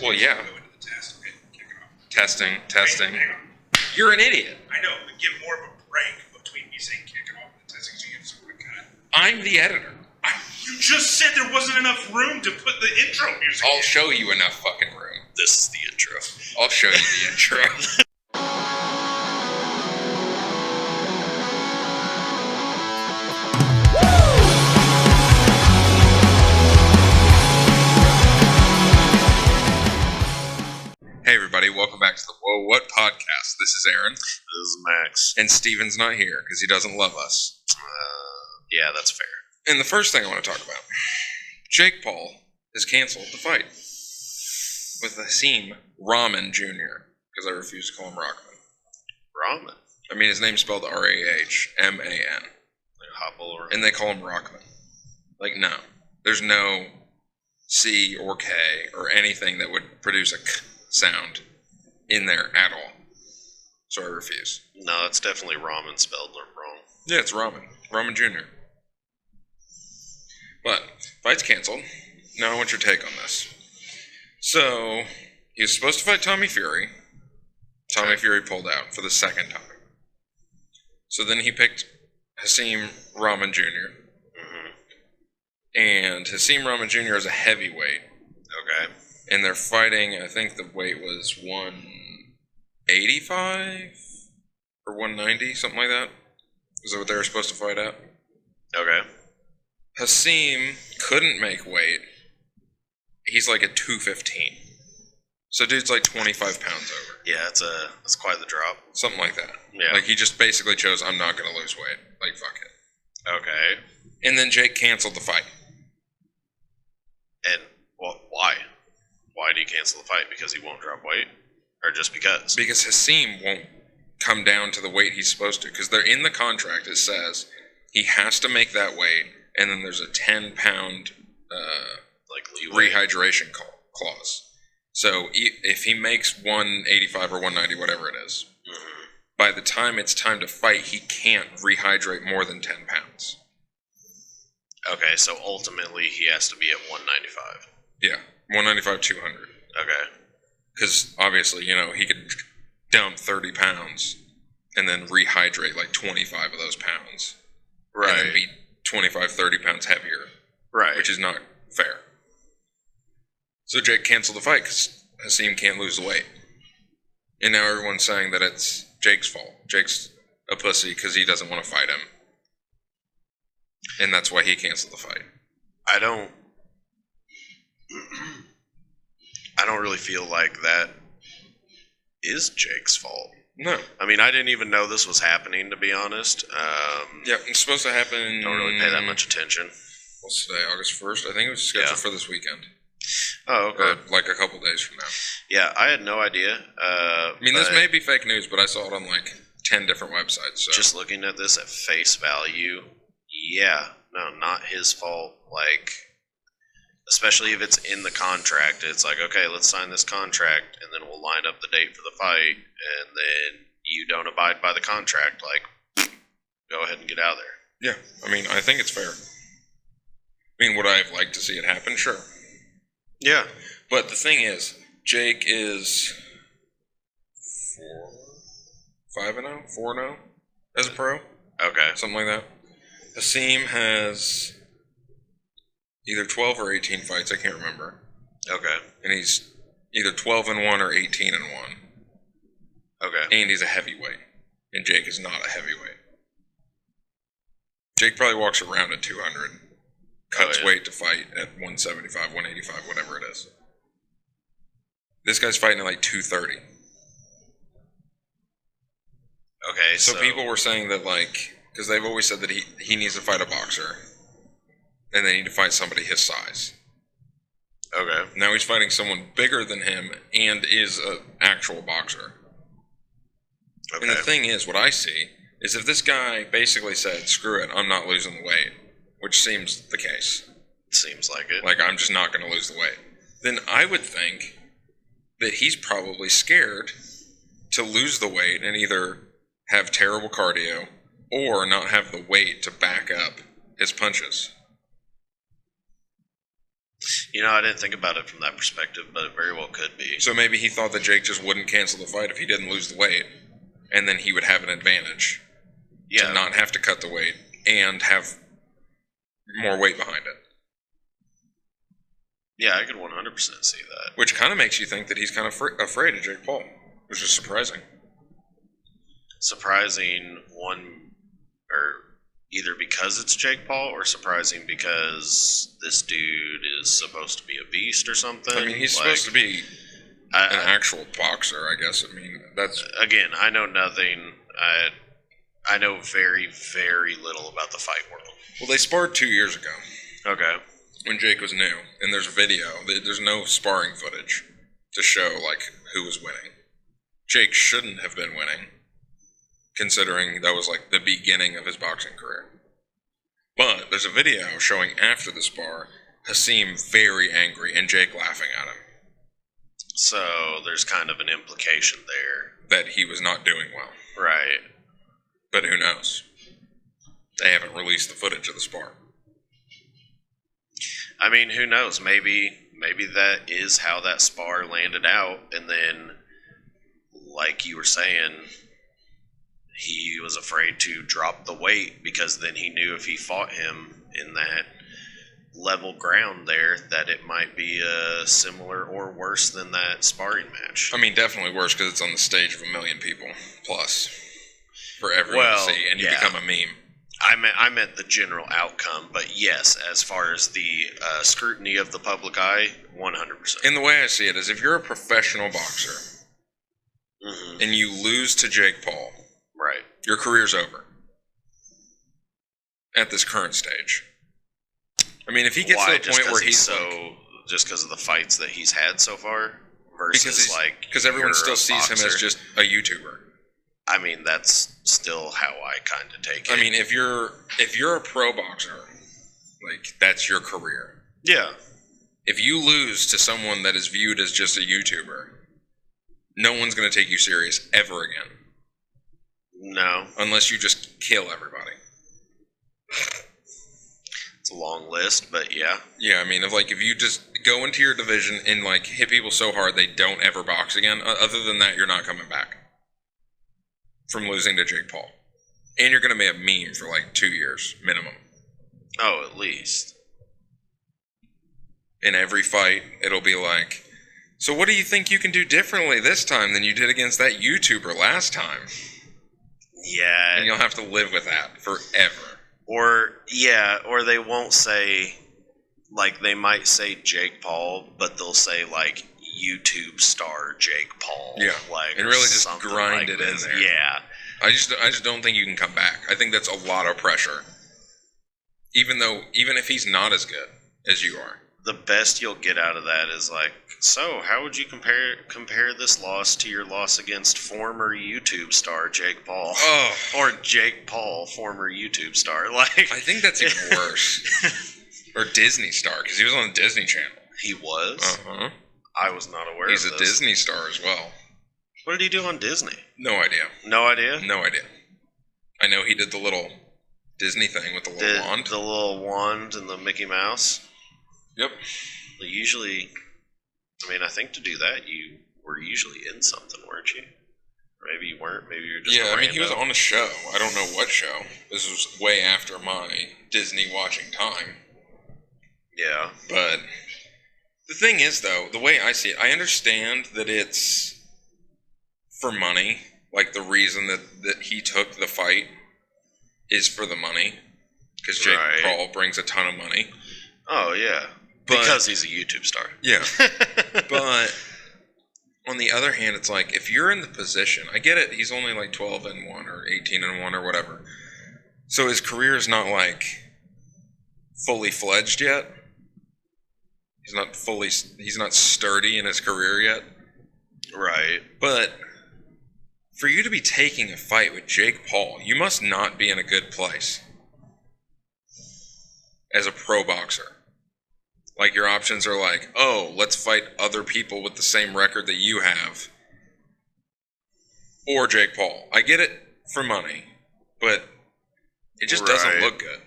Well, yeah. Go into the test. Okay, kick it off. Testing. Hang on. You're an idiot. I know, but give more of a break between me saying kick it off and the testing so you get some quick cut. I'm the editor. You just said there wasn't enough room to put the intro music I'll in. show you enough fucking room. This is the intro. I'll show you the intro. Hey everybody, welcome back to the Whoa What podcast. This is Aaron. This is Max. And Steven's not here because he doesn't love us. Yeah, that's fair. And the first thing I want to talk about, Jake Paul has canceled the fight with Hasim Rahman Jr. because I refuse to call him Rahman. Ramen. I mean, his name's spelled R-A-H-M-A-N. Like Hopple or... And they call him Rahman. Like, no. There's no C or K or anything that would produce a K sound in there at all. So I refuse. No, it's definitely ramen spelled wrong. Yeah, it's Rahman. Rahman Jr. But, fight's canceled. Now I want your take on this. So, he was supposed to fight Tommy Fury. Tommy Fury pulled out for the second time. So then he picked Hasim Rahman Jr. Mm-hmm. And Hasim Rahman Jr. is a heavyweight. Okay. And they're fighting, I think the weight was 185 or 190, something like that. Is that what they were supposed to fight at? Okay. Hasim couldn't make weight. He's like at 215. So dude's like 25 pounds over. Yeah, it's quite the drop. Something like that. Yeah. Like he just basically chose, I'm not going to lose weight. Like, fuck it. Okay. And then Jake canceled the fight. And, well, why? Why did he cancel the fight? Because he won't drop weight? Or just because? Because Hasim won't come down to the weight he's supposed to. Because they're in the contract, it says he has to make that weight, and then there's a 10-pound like leeway. rehydration clause. So if he makes 185 or 190, whatever it is, Mm-hmm. by the time it's time to fight, he can't rehydrate more than 10 pounds. Okay, so ultimately he has to be at 195. Yeah, 195, 200. Okay. Because obviously, you know, he could dump 30 pounds and then rehydrate like 25 of those pounds. Right. And then be 25, 30 pounds heavier. Right. Which is not fair. So Jake canceled the fight because Hasim can't lose the weight. And now everyone's saying that it's Jake's fault. Jake's a pussy because he doesn't want to fight him. And that's why he canceled the fight. I don't really feel like that is Jake's fault. No. I mean, I didn't even know this was happening, to be honest. Yeah, it's supposed to happen... Don't really pay that much attention. What's today, August 1st? I think it was scheduled for this weekend. Oh, okay. Or like a couple days from now. Yeah, I had no idea. I mean, this may be fake news, but I saw it on like 10 different websites. So. Just looking at this at face value, yeah, no, not his fault. Like, especially if it's in the contract, it's like, okay, let's sign this contract, and then we'll line up the date for the fight, and then you don't abide by the contract, like, go ahead and get out of there. Yeah, I mean, I think it's fair. I mean, would I have liked to see it happen? Sure. Yeah. But the thing is, Jake is 5-0, 4-0 as a pro. Okay. Something like that. Hasim has either 12 or 18 fights, I can't remember. Okay. And he's either 12-1 or 18-1. Okay. And he's a heavyweight. And Jake is not a heavyweight. Jake probably walks around at 200. Cuts weight to fight at 175, 185, whatever it is. This guy's fighting at like 230. Okay, so people were saying that, like, because they've always said that he needs to fight a boxer, and they need to fight somebody his size. Okay. Now he's fighting someone bigger than him and is an actual boxer. Okay. And the thing is, what I see is if this guy basically said, screw it, I'm not losing the weight, which seems the case. Seems like it. Like, I'm just not going to lose the weight. Then I would think that he's probably scared to lose the weight and either have terrible cardio or not have the weight to back up his punches. I didn't think about it from that perspective, but it very well could be. So maybe he thought that Jake just wouldn't cancel the fight if he didn't lose the weight, and then he would have an advantage to not have to cut the weight and have more weight behind it. Yeah, I could 100% see that. Which kind of makes you think that he's kind of afraid of Jake Paul, which is surprising. Surprising or either because it's Jake Paul, or surprising because this dude is supposed to be a beast or something. I mean, he's supposed to be an actual boxer, I guess. I mean, that's... Again, I know nothing. I know very, very little about the fight world. Well, they sparred 2 years ago. Okay. When Jake was new, and there's video. There's no sparring footage to show, like, who was winning. Jake shouldn't have been winning, considering that was, like, the beginning of his boxing career. But there's a video showing after the spar, Hasim very angry, and Jake laughing at him. So there's kind of an implication there. That he was not doing well. Right. But who knows? They haven't released the footage of the spar. I mean, who knows? Maybe that is how that spar landed out, and then, like you were saying, he was afraid to drop the weight because then he knew if he fought him in that level ground there, that it might be similar or worse than that sparring match. I mean, definitely worse because it's on the stage of 1 million people plus for everyone to see, and you become a meme. I meant the general outcome, but yes, as far as the scrutiny of the public eye, 100%. And the way I see it is, if you're a professional boxer and you lose to Jake Paul, right, your career's over at this current stage. I mean, if he gets to the point where he's just because of the fights that he's had so far, versus because everyone still sees him as just a YouTuber. I mean, that's still how I kind of take it. I mean, if you're a pro boxer, like, that's your career. Yeah. If you lose to someone that is viewed as just a YouTuber, no one's going to take you serious ever again. No. Unless you just kill everybody. It's a long list, but yeah. Yeah, I mean, if you just go into your division and, like, hit people so hard they don't ever box again, other than that, you're not coming back from losing to Jake Paul. And you're going to be a meme for, like, 2 years, minimum. Oh, at least. In every fight, it'll be like, so what do you think you can do differently this time than you did against that YouTuber last time? Yeah. And you'll have to live with that forever. Or they won't say, like, they might say Jake Paul, but they'll say, like, YouTube star Jake Paul. Yeah. Like, and really just grind like it in there. Yeah. I just don't think you can come back. I think that's a lot of pressure. Even if he's not as good as you are. The best you'll get out of that is like, so how would you compare this loss to your loss against former YouTube star Jake Paul? Oh. Or Jake Paul, former YouTube star. Like, I think that's even worse. Or Disney star, because he was on the Disney Channel. He was? Uh-huh. I was not aware He's of a this. Disney star as well. What did he do on Disney? No idea. No idea? No idea. I know he did the little Disney thing with the little wand. The little wand and the Mickey Mouse? Yep. Usually, I mean, I think to do that, you were usually in something, weren't you? Or maybe you weren't. Maybe you're just Yeah, I mean, he was on a show. I don't know what show. This was way after my Disney watching time. Yeah. But the thing is, though, the way I see it, I understand that it's for money. Like, the reason that he took the fight is for the money. Because Jake Paul brings a ton of money. Oh, yeah. Because he's a YouTube star. Yeah. But on the other hand, it's like, if you're in the position, I get it, he's only like 12-1 or 18-1 or whatever. So his career is not like fully fledged yet. He's not sturdy in his career yet. Right. But for you to be taking a fight with Jake Paul, you must not be in a good place as a pro boxer. Like, your options are like, oh, let's fight other people with the same record that you have. Or Jake Paul. I get it for money, but it just doesn't look good.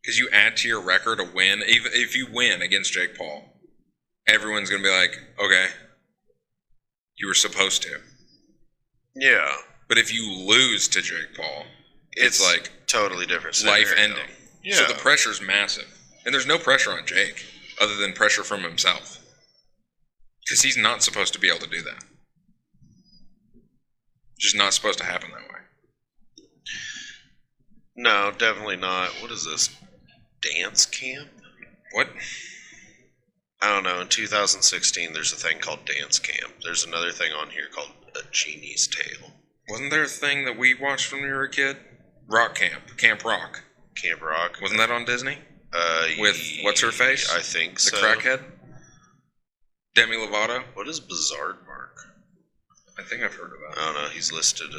Because you add to your record a win. Even if you win against Jake Paul, everyone's going to be like, okay, you were supposed to. Yeah. But if you lose to Jake Paul, it's like totally different scenario. life ending. Yeah. So the pressure's massive. And there's no pressure on Jake other than pressure from himself. Because he's not supposed to be able to do that. Just not supposed to happen that way. No, definitely not. What is this? Dance camp? What? I don't know. In 2016, there's a thing called dance camp. There's another thing on here called A Genie's Tale. Wasn't there a thing that we watched when we were a kid? Rock Camp. Camp Rock. Camp Rock. Wasn't that on Disney? With what's her face? I think the so. The crackhead? Demi Lovato? What is Bizarre Mark? I think I've heard of that. I don't know. He's listed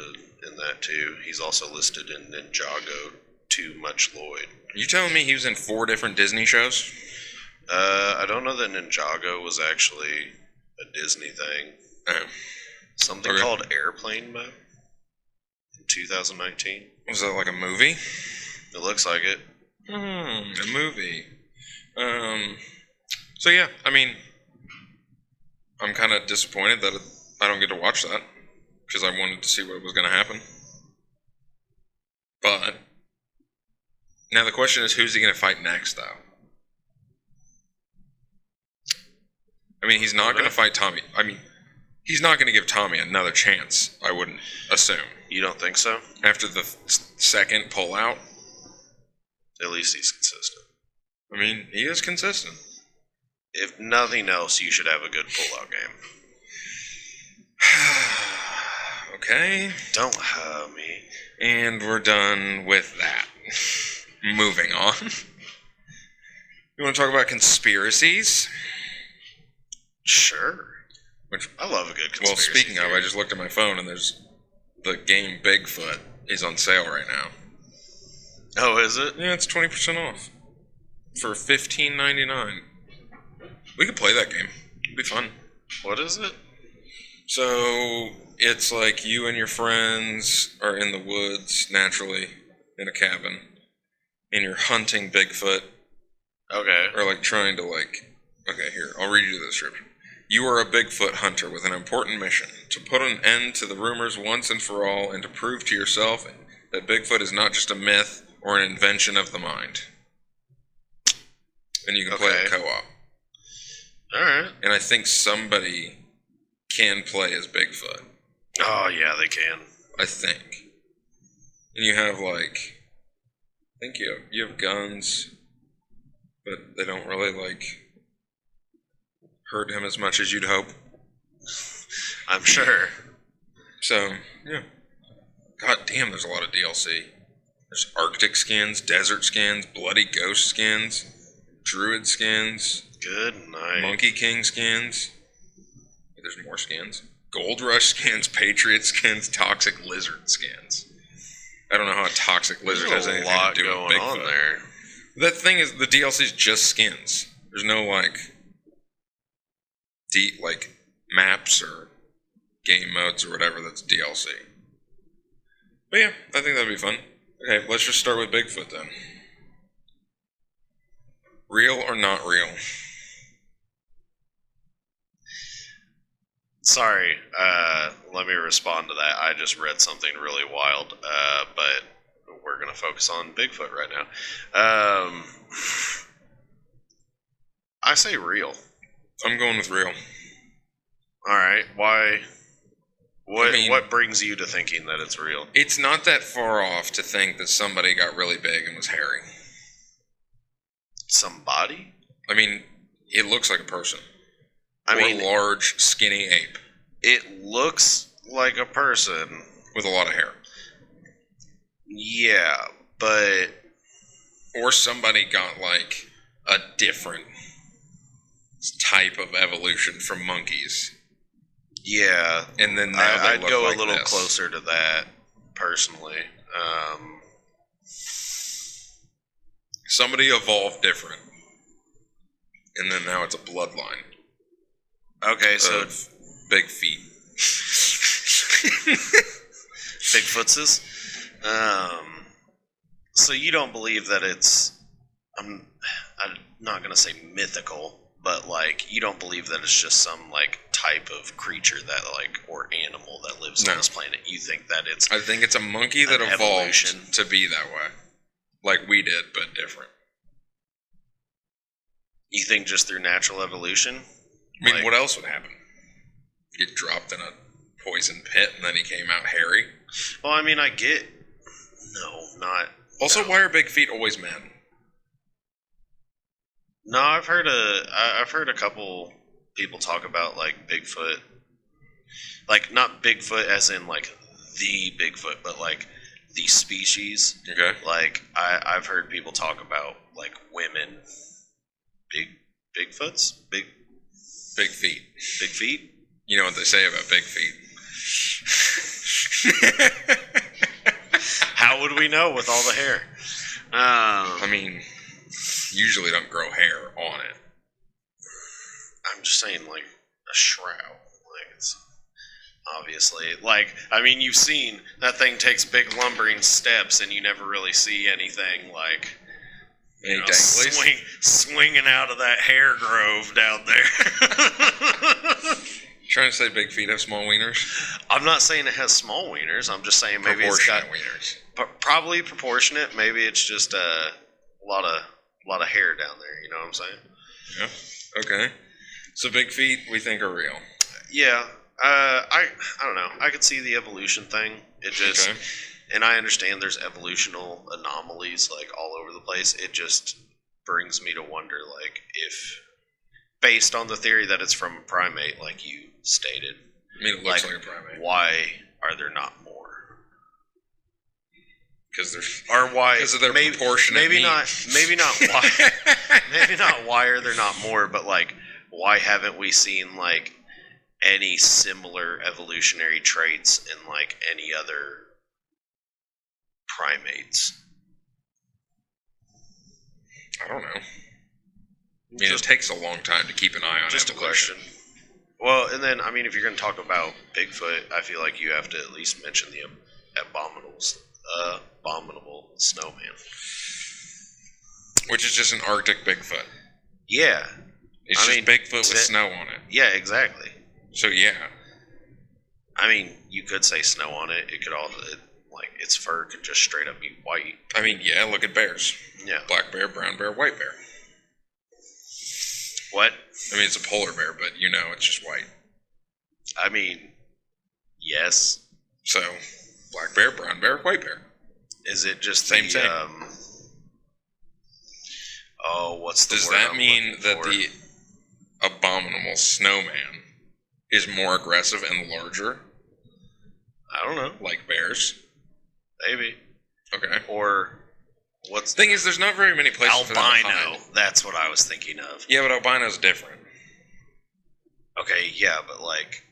in that too. He's also listed in Ninjago Too Much Lloyd. You telling me he was in 4 different Disney shows? I don't know that Ninjago was actually a Disney thing. Something called Airplane Mode in 2019. Was that like a movie? It looks like it. A movie. So yeah, I mean, I'm kind of disappointed that I don't get to watch that because I wanted to see what was going to happen. But now the question is, who's he going to fight next, though? I mean, he's not going to fight Tommy. I mean, he's not going to give Tommy another chance, I wouldn't assume. You don't think so? After the second pullout? At least he's consistent. I mean, he is consistent. If nothing else, you should have a good pullout game. Okay. Don't me. And we're done with that. Moving on. You want to talk about conspiracies? Sure. Which, I love a good conspiracy. Well, speaking theory. of, I just looked at my phone and there's the game Bigfoot is on sale right now. Oh, is it? Yeah, it's 20% off for $15.99. We could play that game. It'd be fun. What is it? So it's like you and your friends are in the woods naturally in a cabin, and you're hunting Bigfoot. Okay. Or like trying to okay, here, I'll read you the description. You are a Bigfoot hunter with an important mission: to put an end to the rumors once and for all, and to prove to yourself that Bigfoot is not just a myth or an invention of the mind. And you can play it co-op. Alright. And I think somebody can play as Bigfoot. Oh, yeah, they can. I think. And you have I think you have guns, but they don't really hurt him as much as you'd hope. I'm sure. So, yeah. God damn, there's a lot of DLC. There's Arctic skins, desert skins, bloody ghost skins, druid skins. Good night. Monkey King skins. There's more skins. Gold Rush skins, Patriot skins, Toxic Lizard skins. I don't know how a Toxic Lizard has anything to do with Bigfoot. On there. The thing is, the DLC is just skins. There's no deep maps or game modes or whatever that's DLC. But yeah, I think that'd be fun. Okay, let's just start with Bigfoot then. Real or not real? Sorry, let me respond to that. I just read something really wild, but we're going to focus on Bigfoot right now. I say real. I'm going with real. Alright, why? What brings you to thinking that it's real? It's not that far off to think that somebody got really big and was hairy. Somebody? I mean, it looks like a person. I mean, a large, skinny ape. It looks like a person. With a lot of hair. Yeah, but... Or somebody got, a different type of evolution from monkeys. Yeah. And then now I'd look go like a little this. closer to that, personally. Somebody evolved different. And then now it's a bloodline. Okay, so... Big feet. Bigfootses? So you don't believe that it's I'm not gonna say mythical, but like you don't believe that it's just some like type of creature that like or animal that lives No. on this planet. You think that it's I think it's a monkey that an evolved evolution. to be that way, like we did, but different. You think just through natural evolution? I mean, Like- what else would happen? Get dropped in a poison pit and then he came out hairy. Well, I mean, I get. No, not. Also, no. why are big feet always men? No, I've heard a couple people talk about like Bigfoot, like not Bigfoot as in like the Bigfoot, but like the species. Okay. Like I've heard people talk about like women, Bigfoots, big feet. big feet. You know what they say about big feet. How would we know with all the hair? I mean, usually don't grow hair on it. I'm just saying, like a shroud. Like it's obviously like I mean, you've seen that thing takes big lumbering steps, and you never really see anything like Any danglies? swinging out of that hair grove down there. Trying to say big feet have small wieners? I'm not saying it has small wieners. I'm just saying maybe it's got Proportionate wieners. probably proportionate. Maybe it's just a lot of hair down there. You know what I'm saying? Yeah. Okay. So big feet we think are real. Yeah. I don't know. I could see the evolution thing. It just Okay. and I understand there's evolutional anomalies like all over the place. It just brings me to wonder like if based on the theory that it's from a primate like you stated, I mean, it looks like a primate. why are there not more? Because there's Or why? Because of their maybe, proportionate maybe meat. maybe not why. Maybe not why are there not more, but like why haven't we seen like any similar evolutionary traits in like any other primates? I don't know. I mean, it takes a long time to keep an eye on Just a evolution. question. Well, and then I mean, if you're going to talk about Bigfoot, I feel like you have to at least mention the abominable snowman. Which is just an Arctic Bigfoot. Yeah, It's I just mean, Bigfoot with that- snow on it. yeah, exactly. So yeah. I mean, you could say snow on it. It could all like its fur could just straight up be white. I mean, yeah, look at bears. Yeah. Black bear, brown bear, white bear. What? I mean, it's a polar bear, but you know it's just white. I mean, yes. So, black bear, brown bear, white bear. Is it just Same the, thing. Oh, what's the Does word that I'm mean looking that for? the abominable snowman is more aggressive and larger, I don't know. like bears? Maybe. Okay. Or what's Thing is, there's not very many places for them to albino? hide. That's what I was thinking of. Yeah, but albino's different. Okay, yeah, but like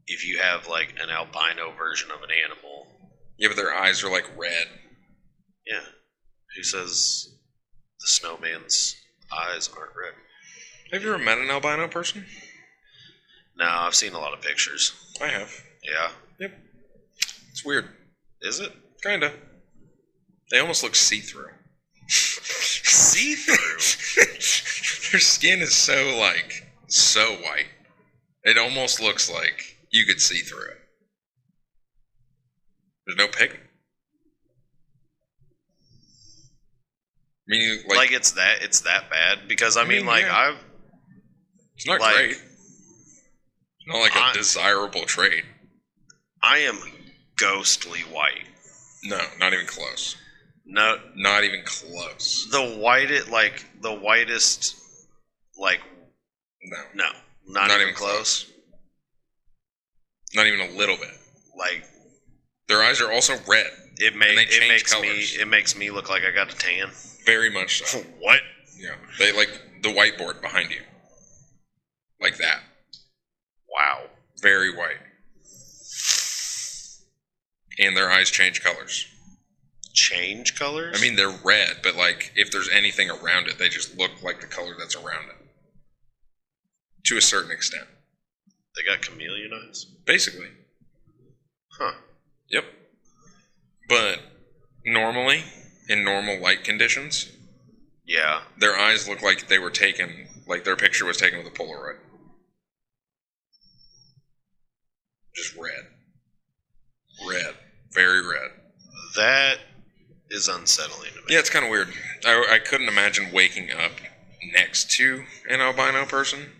if you have like an albino version of an animal, Yeah, but their eyes are like red. yeah. Who says the snowman's eyes aren't red? Have you ever met an albino person? No, I've seen a lot of pictures. I have. Yeah. Yep. It's weird. Is it? Kinda. They almost look see-through. See-through? Their skin is so white. It almost looks like you could see through it. There's no pigment. I mean, Like it's that bad? Because I mean, like yeah. It's not like- great. It's not like a desirable trait. I am ghostly white. No, not even close. No, Not even close. the whitest, like No. no, not even close. Not even a little bit. Like Their eyes are also red. it And they makes change colors. it makes me look like I got a tan. Very much so. What? Yeah. They like the whiteboard behind you. Like that. Wow. Very white. And their eyes change colors. Change colors? I mean, they're red, but like if there's anything around it, they just look like the color that's around it. To a certain extent. they got chameleon eyes. Basically. Huh. Yep. But normally, in normal light conditions, Yeah. Their eyes look like they were taken, like their picture was taken with a Polaroid. Just red. Red. Very red. That is unsettling to me. Yeah, it's kind of weird. I couldn't imagine waking up next to an albino person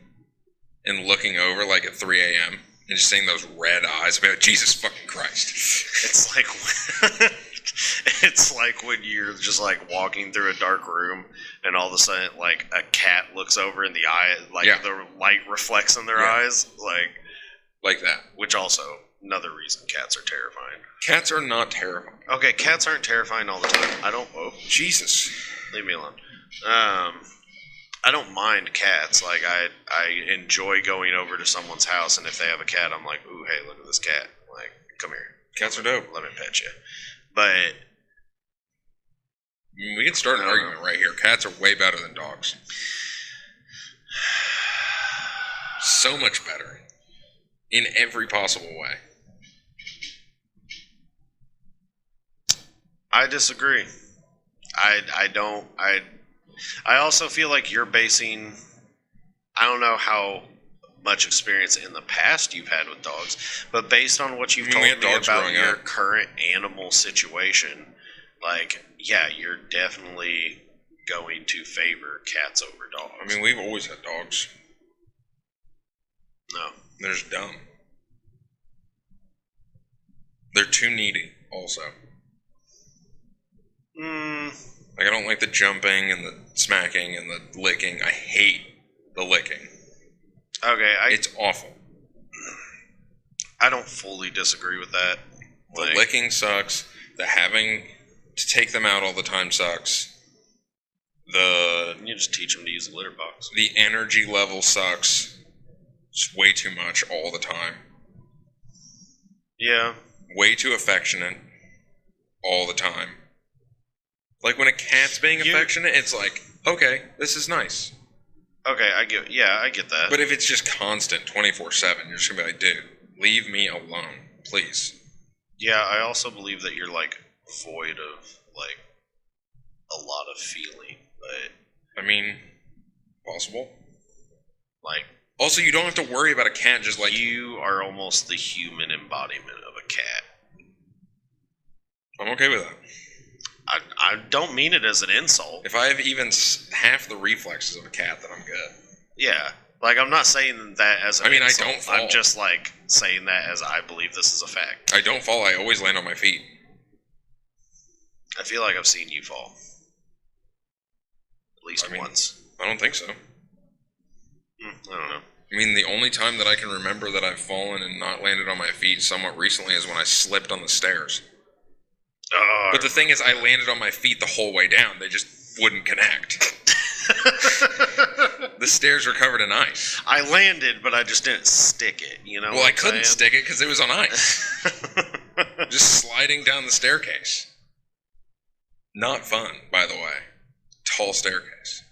and looking over like at 3 a.m. and just seeing those red eyes. I'd be like, Jesus fucking Christ. It's like it's like when you're just like walking through a dark room and all of a sudden like a cat looks over in the eye, like the light reflects in their eyes, like that. Which also another reason cats are terrifying. Cats are not terrifying. Okay, cats aren't terrifying all the time. I don't. Oh, Jesus. leave me alone. I don't mind cats. Like I enjoy going over to someone's house, and if they have a cat, I'm like, ooh, hey, look at this cat. Like, come here. Cats are dope. Let me pet you. But we can start an argument right here. Cats are way better than dogs. So much better. In every possible way. I disagree. I don't. I also feel like you're basing. I don't know how much experience in the past you've had with dogs, but based on what you've told me about your current animal situation, like, yeah, you're definitely going to favor cats over dogs. I mean, we've always had dogs. No. They're just dumb. They're too needy, also. Like, I don't like the jumping and the smacking and the licking. I hate the licking. Okay, it's awful. I don't fully disagree with that. The licking sucks. The having to take them out all the time sucks. You just teach them to use a litter box. The energy level sucks. It's way too much all the time. Yeah. Way too affectionate all the time. Like, when a cat's being affectionate, it's like, okay, this is nice. Okay, I get that. But if it's just constant, 24/7, you're just gonna be like, dude, leave me alone, please. Yeah, I also believe that you're, like, void of, like, a lot of feeling, but... I mean, possible. Like... Also, you don't have to worry about a cat just like... You are almost the human embodiment of a cat. I'm okay with that. I don't mean it as an insult. If I have even half the reflexes of a cat, then I'm good. Yeah. Like, I'm not saying that as an insult. I don't fall. I'm just, like, saying that as I believe this is a fact. I don't fall. I always land on my feet. I feel like I've seen you fall. At least once. I don't think so. I don't know. I mean, the only time that I can remember that I've fallen and not landed on my feet somewhat recently is when I slipped on the stairs. But the thing is, I landed on my feet the whole way down. They just wouldn't connect. The stairs were covered in ice. I landed, but I just didn't stick it, you know? Well, I couldn't stick it because it was on ice. Just sliding down the staircase. Not fun, by the way. Tall staircase.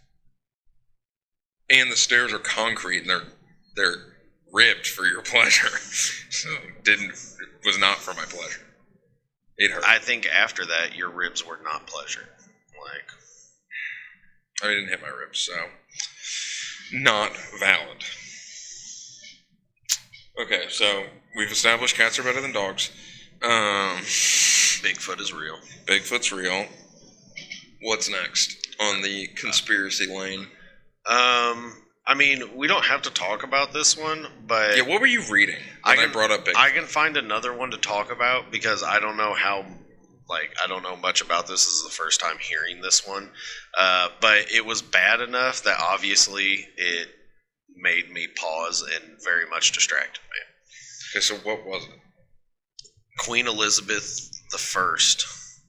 And the stairs are concrete, and they're ribbed for your pleasure. So it was not for my pleasure. It hurt. I think after that, your ribs were not pleasure. Like, I didn't hit my ribs, so not valid. Okay, so we've established cats are better than dogs. Bigfoot is real. Bigfoot's real. What's next on the conspiracy lane? I mean, we don't have to talk about this one, but... Yeah, what were you reading when I brought up Bigfoot? I can find another one to talk about, because I don't know how... Like, I don't know much about this. This is the first time hearing this one. But it was bad enough that obviously it made me pause and very much distracted me. Okay, so what was it? Queen Elizabeth I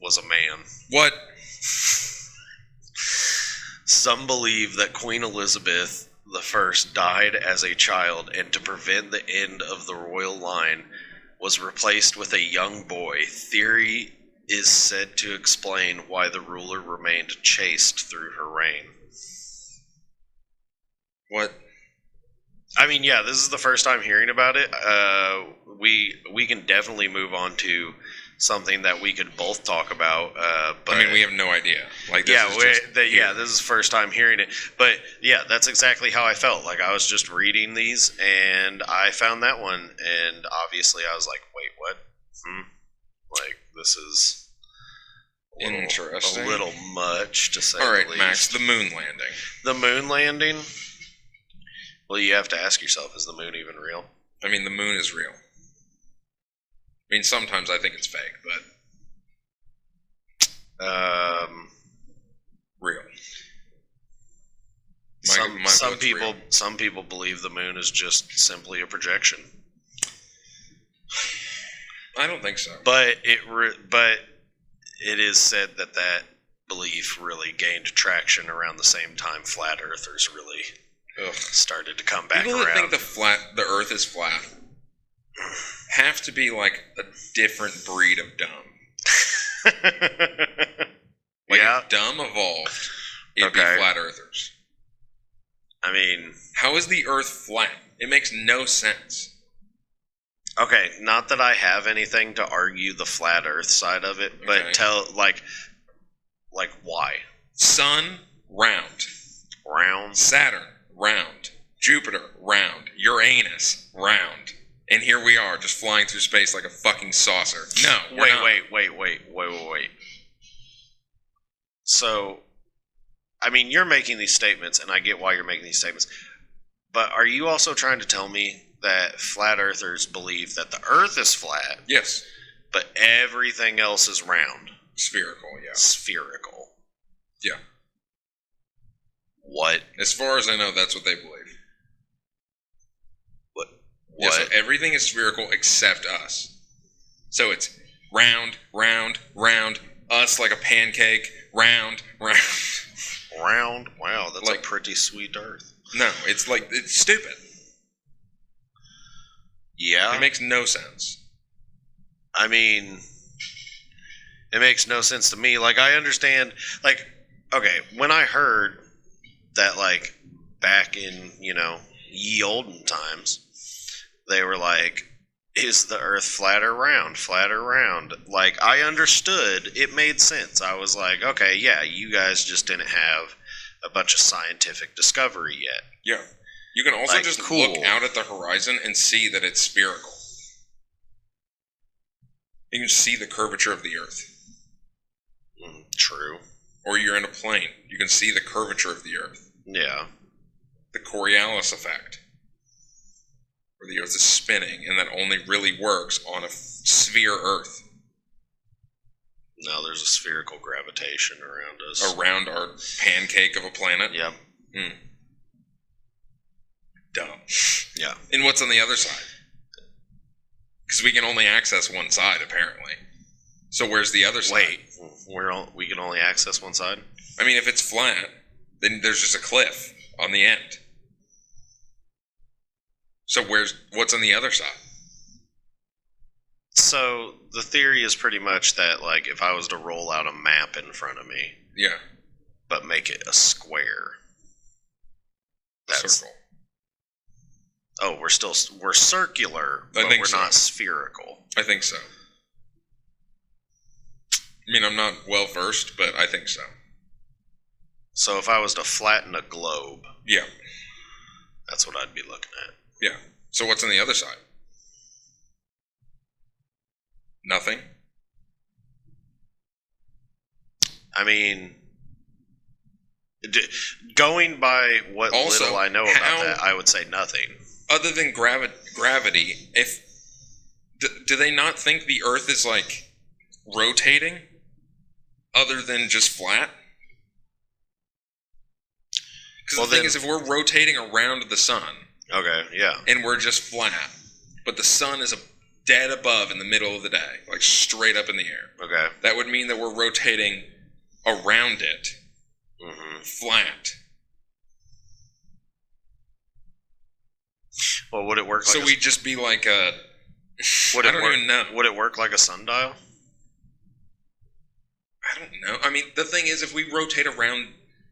was a man. What? Some believe that Queen Elizabeth I died as a child, and to prevent the end of the royal line, was replaced with a young boy. Theory is said to explain why the ruler remained chaste through her reign. What? I mean, yeah, this is the first time hearing about it. We can definitely move on to something that we could both talk about. But I mean, we have no idea. Like, this this is the first time hearing it. But yeah, that's exactly how I felt. Like, I was just reading these, and I found that one, and obviously I was like, wait, what? Like, this is interesting. A little much, to say All right, the least. Max, the moon landing. The moon landing? Well, you have to ask yourself, is the moon even real? I mean, the moon is real. I mean, sometimes I think it's fake, but real. Some people believe the moon is just simply a projection. I don't think so. But it is said that belief really gained traction around the same time flat earthers really started to come back People around. People that think the Earth is flat have to be like a different breed of dumb. If dumb evolved, it'd be flat earthers. I mean, how is the Earth flat? It makes no sense. Okay, not that I have anything to argue the flat Earth side of it, but tell like why? Sun, round. Saturn, round. Jupiter, round. Uranus, round. And here we are, just flying through space like a fucking saucer. No, wait. So, I mean, you're making these statements, and I get why you're making these statements, but are you also trying to tell me that flat earthers believe that the Earth is flat? Yes. But everything else is round? Spherical, yeah. Spherical. Yeah. What? As far as I know, that's what they believe. What? Yeah, so everything is spherical except us. So it's round, round, round, us like a pancake, round, round. Round? Wow, that's like a pretty sweet Earth. No, it's stupid. Yeah. It makes no sense. I mean, it makes no sense to me. Like, I understand, like, okay, when I heard that, like, back in, ye olden times, they were like, is the Earth flat or round? Flat or round? Like, I understood. It made sense. I was like, okay, yeah, you guys just didn't have a bunch of scientific discovery yet. Yeah. You can also just look out at the horizon and see that it's spherical. You can see the curvature of the Earth. True. Or you're in a plane. You can see the curvature of the Earth. Yeah. The Coriolis effect. Where the Earth is spinning and that only really works on a sphere Earth. No, there's a spherical gravitation around us. Around our pancake of a planet? Yep. Dumb. Yeah. And what's on the other side? Because we can only access one side, apparently. So where's the other side? Wait, we can only access one side? I mean, if it's flat, then there's just a cliff on the end. So what's on the other side? So the theory is pretty much that, like, if I was to roll out a map in front of me, yeah, but make it a square, circle. Oh, we're circular, but we're not spherical. I think so. I mean, I'm not well versed, but I think so. So if I was to flatten a globe, yeah, that's what I'd be looking at. Yeah. So what's on the other side? Nothing. I mean, going by what also, little I know about that, I would say nothing. Other than gravity, do they not think the Earth is like rotating, other than just flat? Because the thing is, if we're rotating around the sun, okay, yeah, and we're just flat, but the sun is dead above in the middle of the day, like straight up in the air. Okay, that would mean that we're rotating around it, flat. Well, would it work? So we'd just be like a. I don't even know. Would it work like a sundial? I don't know. I mean, the thing is, if we rotate around,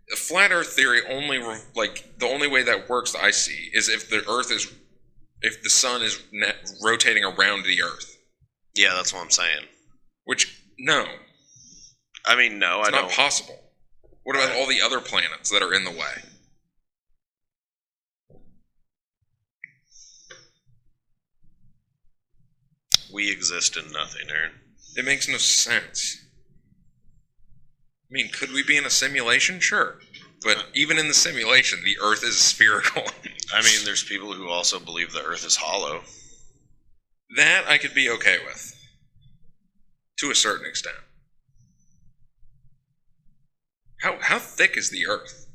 the flat Earth theory the only way that works that I see is if the sun is rotating around the Earth. Yeah, that's what I'm saying. Which, no. I mean, no, It's not possible. What about all the other planets that are in the way? We exist in nothing, Aaron. It makes no sense. I mean, could we be in a simulation? Sure. But even in the simulation, the Earth is spherical. I mean, there's people who also believe the Earth is hollow. That I could be okay with. To a certain extent. How thick is the Earth?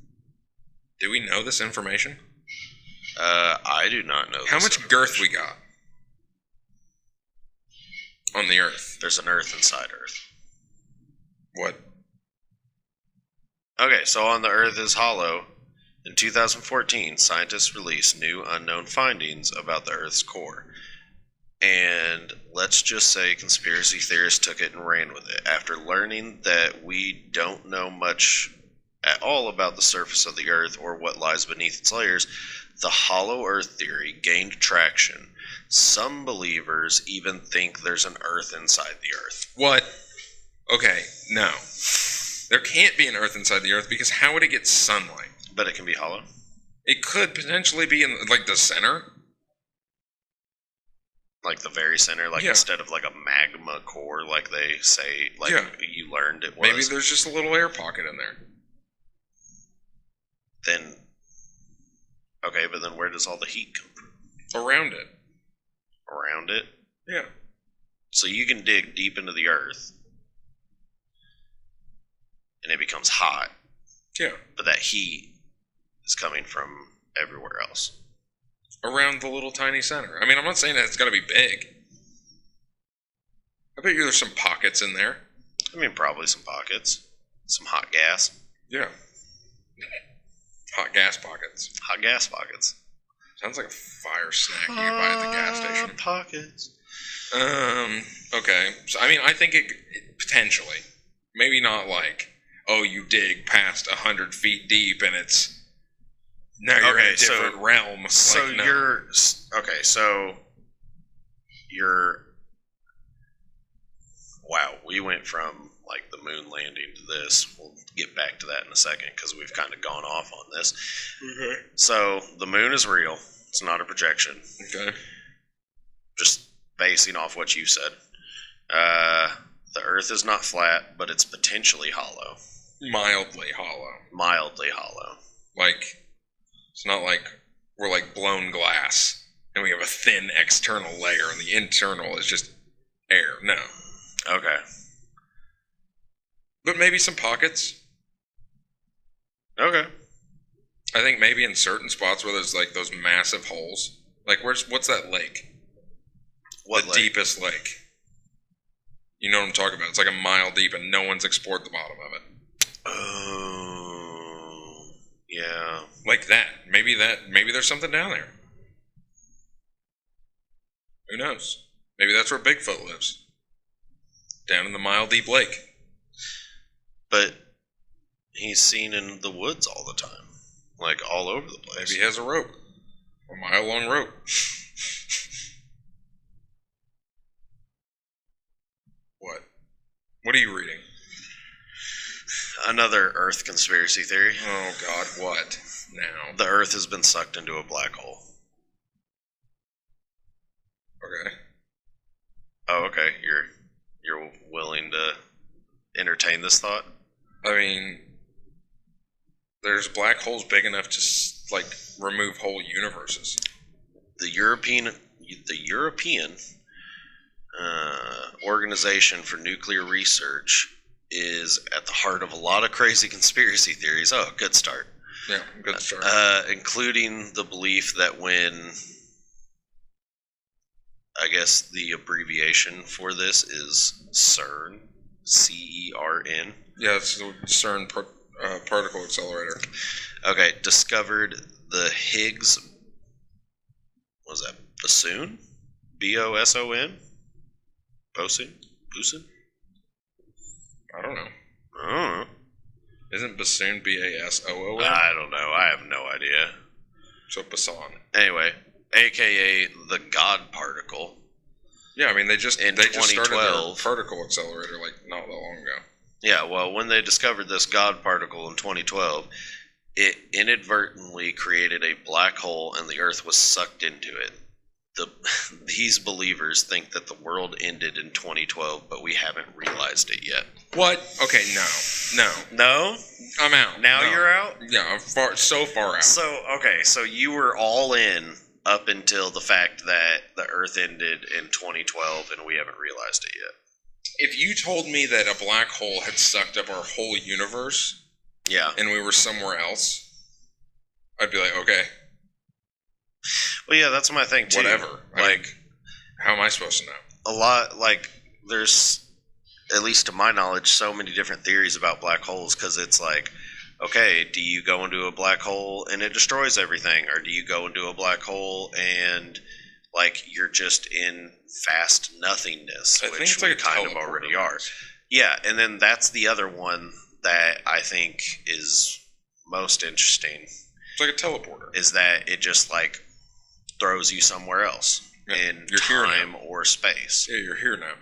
Do we know this information? I do not know. How much girth we got on the Earth? There's an Earth inside Earth. What? Okay, so on the Earth is hollow. In 2014, scientists released new unknown findings about the Earth's core. And let's just say conspiracy theorists took it and ran with it. After learning that we don't know much at all about the surface of the Earth or what lies beneath its layers, the hollow Earth theory gained traction. Some believers even think there's an Earth inside the Earth. What? Okay, no. There can't be an Earth inside the Earth because how would it get sunlight? But it can be hollow. It could potentially be in, like, the center. Like the very center, like instead of like a magma core, like they say, like you learned it was. Maybe there's just a little air pocket in there. Then, okay, but then where does all the heat come from? Around it. Around it? Yeah. So you can dig deep into the Earth, and it becomes hot. Yeah. But that heat is coming from everywhere else. Around the little tiny center. I mean, I'm not saying that it's got to be big. I bet you there's some pockets in there. I mean, probably some pockets. Some hot gas. Yeah. Hot gas pockets. Hot gas pockets. Sounds like a fire snack you can buy at the gas station. Pockets. Okay. So, I mean, I think it potentially. Maybe not like, oh, you dig past 100 feet deep and it's... Now you're in a different realm. So like, no. you're... Okay, so... You're... Wow, we went from, like, the moon landing to this. We'll get back to that in a second, because we've kind of gone off on this. Okay. So, the moon is real. It's not a projection. Okay. Just basing off what you said. The Earth is not flat, but it's potentially hollow. Mildly hollow. Mildly hollow. Like... It's not like we're like blown glass and we have a thin external layer and the internal is just air. No. Okay. But maybe some pockets. Okay. I think maybe in certain spots where there's like those massive holes. Like what's that lake? What lake? Deepest lake. You know what I'm talking about. It's like a mile deep and no one's explored the bottom of it. Oh. Yeah. Like that. Maybe there's something down there. Who knows? Maybe that's where Bigfoot lives. Down in the mile deep lake. But he's seen in the woods all the time. Like all over the place. Maybe he has a rope. A mile long rope. What? What are you reading? Another Earth conspiracy theory. Oh God, what now? The Earth has been sucked into a black hole. Okay. Oh, okay. You're willing to entertain this thought? I mean, there's black holes big enough to like remove whole universes. The European Organization for Nuclear Research is at the heart of a lot of crazy conspiracy theories. Oh, good start. Yeah, good start. Including the belief that when, I guess the abbreviation for this is CERN, CERN. Yeah, it's the CERN particle accelerator. Okay, discovered the Higgs, what was that, boson? B-O-S-O-N? Boson? Boson? I don't know. I don't know. Isn't bassoon B-A-S-O-O-N? I don't know. I have no idea. So boson. Anyway, aka the God particle. Yeah, I mean they just in started their 2012. particle accelerator like not that long ago. Yeah, well, when they discovered this God particle in 2012, it inadvertently created a black hole and the Earth was sucked into it. These believers think that the world ended in 2012, but we haven't realized it yet. What? Okay, no. No? I'm out. Now No. you're out? Yeah, I'm so far out. So you were all in up until the fact that the Earth ended in 2012 and we haven't realized it yet. If you told me that a black hole had sucked up our whole universe, Yeah. and we were somewhere else, I'd be like, okay, Well, yeah, that's my thing too. whatever. Like, how am I supposed to know? A lot, like, there's, at least to my knowledge, so many different theories about black holes, because it's like, okay, do you go into a black hole and it destroys everything, or do you go into a black hole and like you're just in vast nothingness, I think which it's like we a kind of teleporter already are. almost. Yeah, and then that's the other one that I think is most interesting, It's like a teleporter. is that it just like throws you somewhere else in You're here time now. or space. Yeah, you're here now.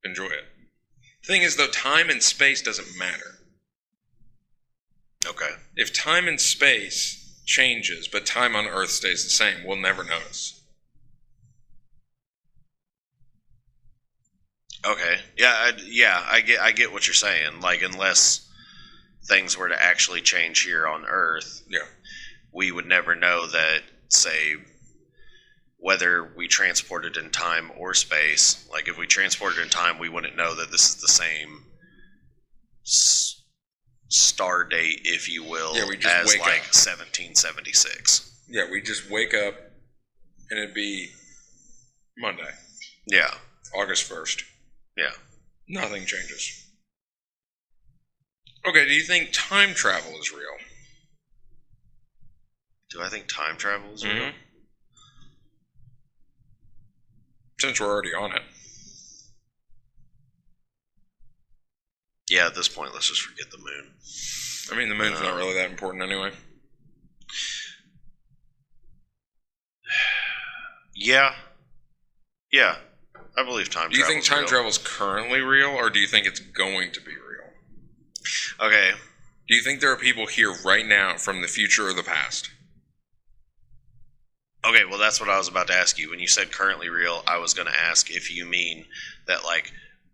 Enjoy it. Thing is, though, time and space doesn't matter. Okay. If time and space changes, but time on Earth stays the same, we'll never notice. Okay. Yeah, I get what you're saying. Like, unless things were to actually change here on Earth, Yeah. we would never know that, say, whether we transported in time or space. Like, if we transported in time, we wouldn't know that this is the same star date, if you will, Yeah, we just as wake like up. 1776. Yeah, we just wake up, and it'd be Monday, Yeah. August 1st. Yeah. Nothing changes. Okay, do you think time travel is real? Do I think time travel is real? Since we're already on it. Yeah, at this point, let's just forget the moon. I mean, the moon's not really that important anyway. Yeah. Yeah. I believe time travel. Do you think time real. travel is currently real, or do you think it's going to be real? Okay. Do you think there are people here right now from the future or the past? Okay, well, that's what I was about to ask you. When you said currently real, I was going to ask if you mean that, like,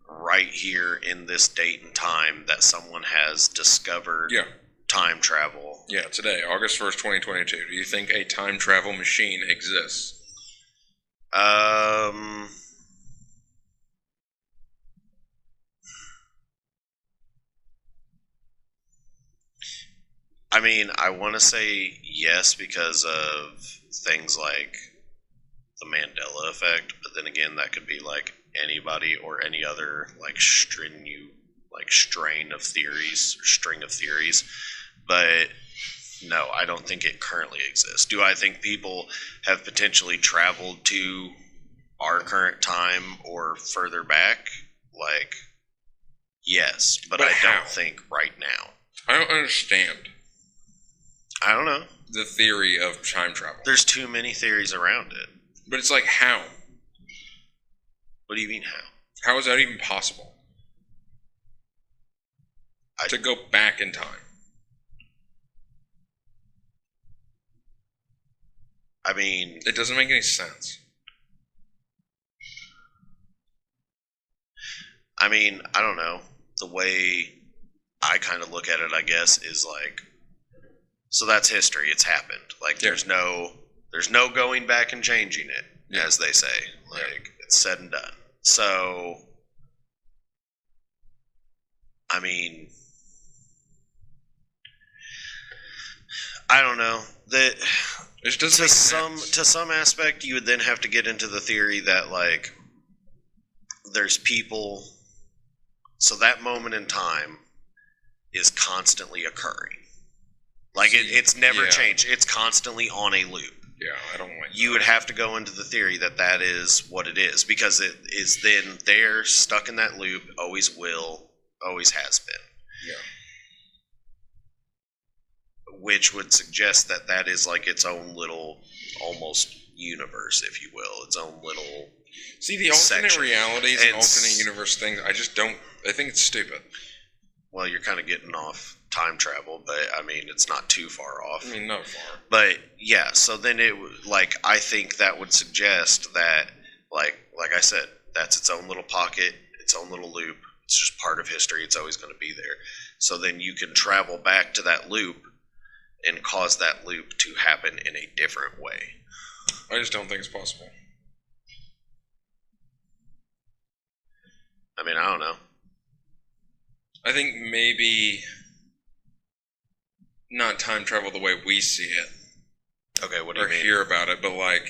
right here in this date and time that someone has discovered Yeah. time travel. Yeah, today, August 1st, 2022. Do you think a time travel machine exists? I mean, I want to say yes because of things like the Mandela effect, but then again, that could be like anybody or any other like strain of theories or string of theories. But no, I don't think it currently exists. Do I think people have potentially traveled to our current time or further back? Like, yes, but I how? don't think right now. I don't understand I don't know. the theory of time travel. There's too many theories around it. But it's like, how? What do you mean how? How is that even possible? To go back in time. I mean, It doesn't make any sense. I don't know. The way I kind of look at it, I guess, is like, so that's history. It's happened. Like, Yeah. there's no going back and changing it, Yeah. as they say. Like, it's said and done. So, I mean, I don't know. That It just doesn't make sense. to some aspect, you would then have to get into the theory that, like, there's people. So that moment in time is constantly occurring. Like, it's never Yeah. changed. It's constantly on a loop. Yeah, I don't like You would have to go into the theory that that is what it is, because it is then there, stuck in that loop, always will, always has been. Yeah. Which would suggest that that is like its own little, almost universe, if you will, its own little. See, the alternate section. realities and And alternate universe things, I just don't. I think it's stupid. Well, you're kind of getting off time travel, but I mean, it's not too far off. I mean, not far. But yeah, so then I think that would suggest that, like I said, that's its own little pocket, its own little loop. It's just part of history. It's always going to be there. So then you can travel back to that loop and cause that loop to happen in a different way. I just don't think it's possible. I mean, I don't know. I think maybe not time travel the way we see it. Okay, what do you or mean? hear about it, but like,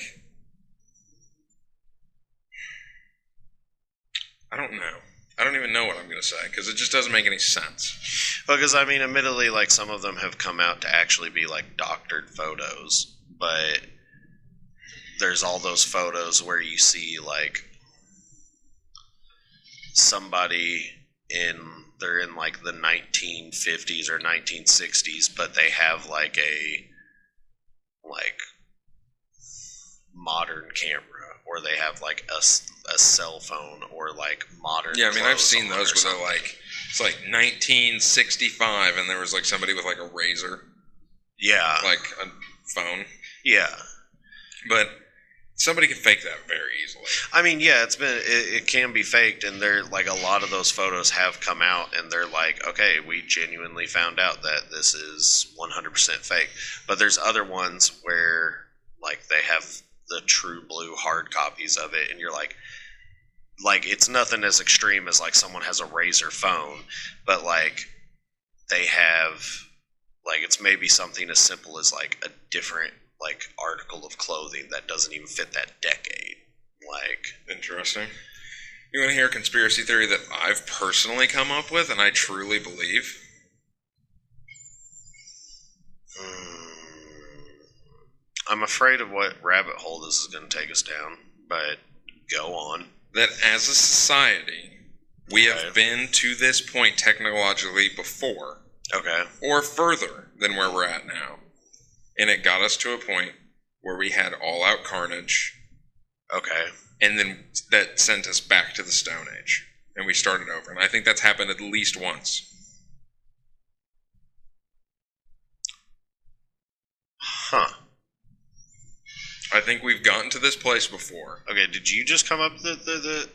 I don't know. I don't even know what I'm going to say because it just doesn't make any sense. Because, I mean, admittedly, like, some of them have come out to actually be, like, doctored photos, but there's all those photos where you see, like, somebody they're in, like, the 1950s or 1960s, but they have, like, a, like, modern camera, or they have, like, a cell phone, or, like, modern Yeah, I mean, I've seen clothes those on or where they're like, it's like 1965, and there was like somebody with like a razor, yeah, like a phone. yeah. But somebody can fake that very easily. I mean, yeah, it can be faked, and they're like, a lot of those photos have come out, and they're like, okay, we genuinely found out that this is 100% fake. But there's other ones where like they have the true blue hard copies of it, and you're like it's nothing as extreme as like someone has a razor phone, but like they have, like, it's maybe something as simple as like a different like article of clothing that doesn't even fit that decade. Like, Interesting. You want to hear a conspiracy theory that I've personally come up with and I truly believe? I'm afraid of what rabbit hole this is going to take us down, but go on. That as a society, we Okay. have been to this point technologically before, Okay. or further than where we're at now. And it got us to a point where we had all-out carnage, Okay. and then that sent us back to the Stone Age, and we started over. And I think that's happened at least once. Huh. I think we've gotten to this place before. Okay, did you just come up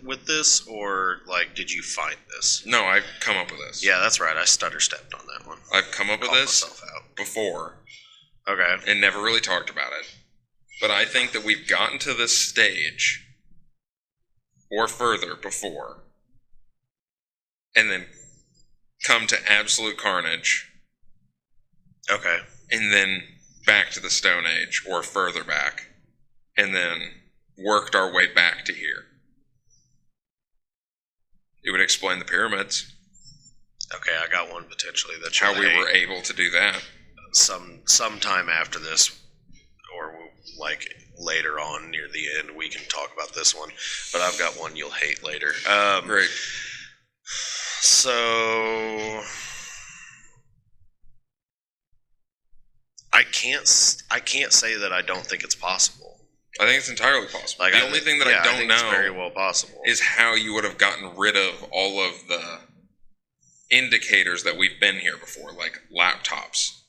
with this, or like did you find this? No, I've come up with this. Yeah, that's right. I stutter stepped on that one. I've come up with Called this myself out. before Okay. and never really talked about it. But I think that we've gotten to this stage or further before and then come to absolute carnage Okay. and then back to the Stone Age or further back and then worked our way back to here. It would explain the pyramids, Okay, I got one potentially that how we were able to do that. sometime after this, or like later on near the end, we can talk about this one. But I've got one you'll hate later. Great. So I can't say that I don't think it's possible. I think it's entirely possible. Like, the only thing that I don't think know it's very well possible. is how you would have gotten rid of all of the indicators that we've been here before, like laptops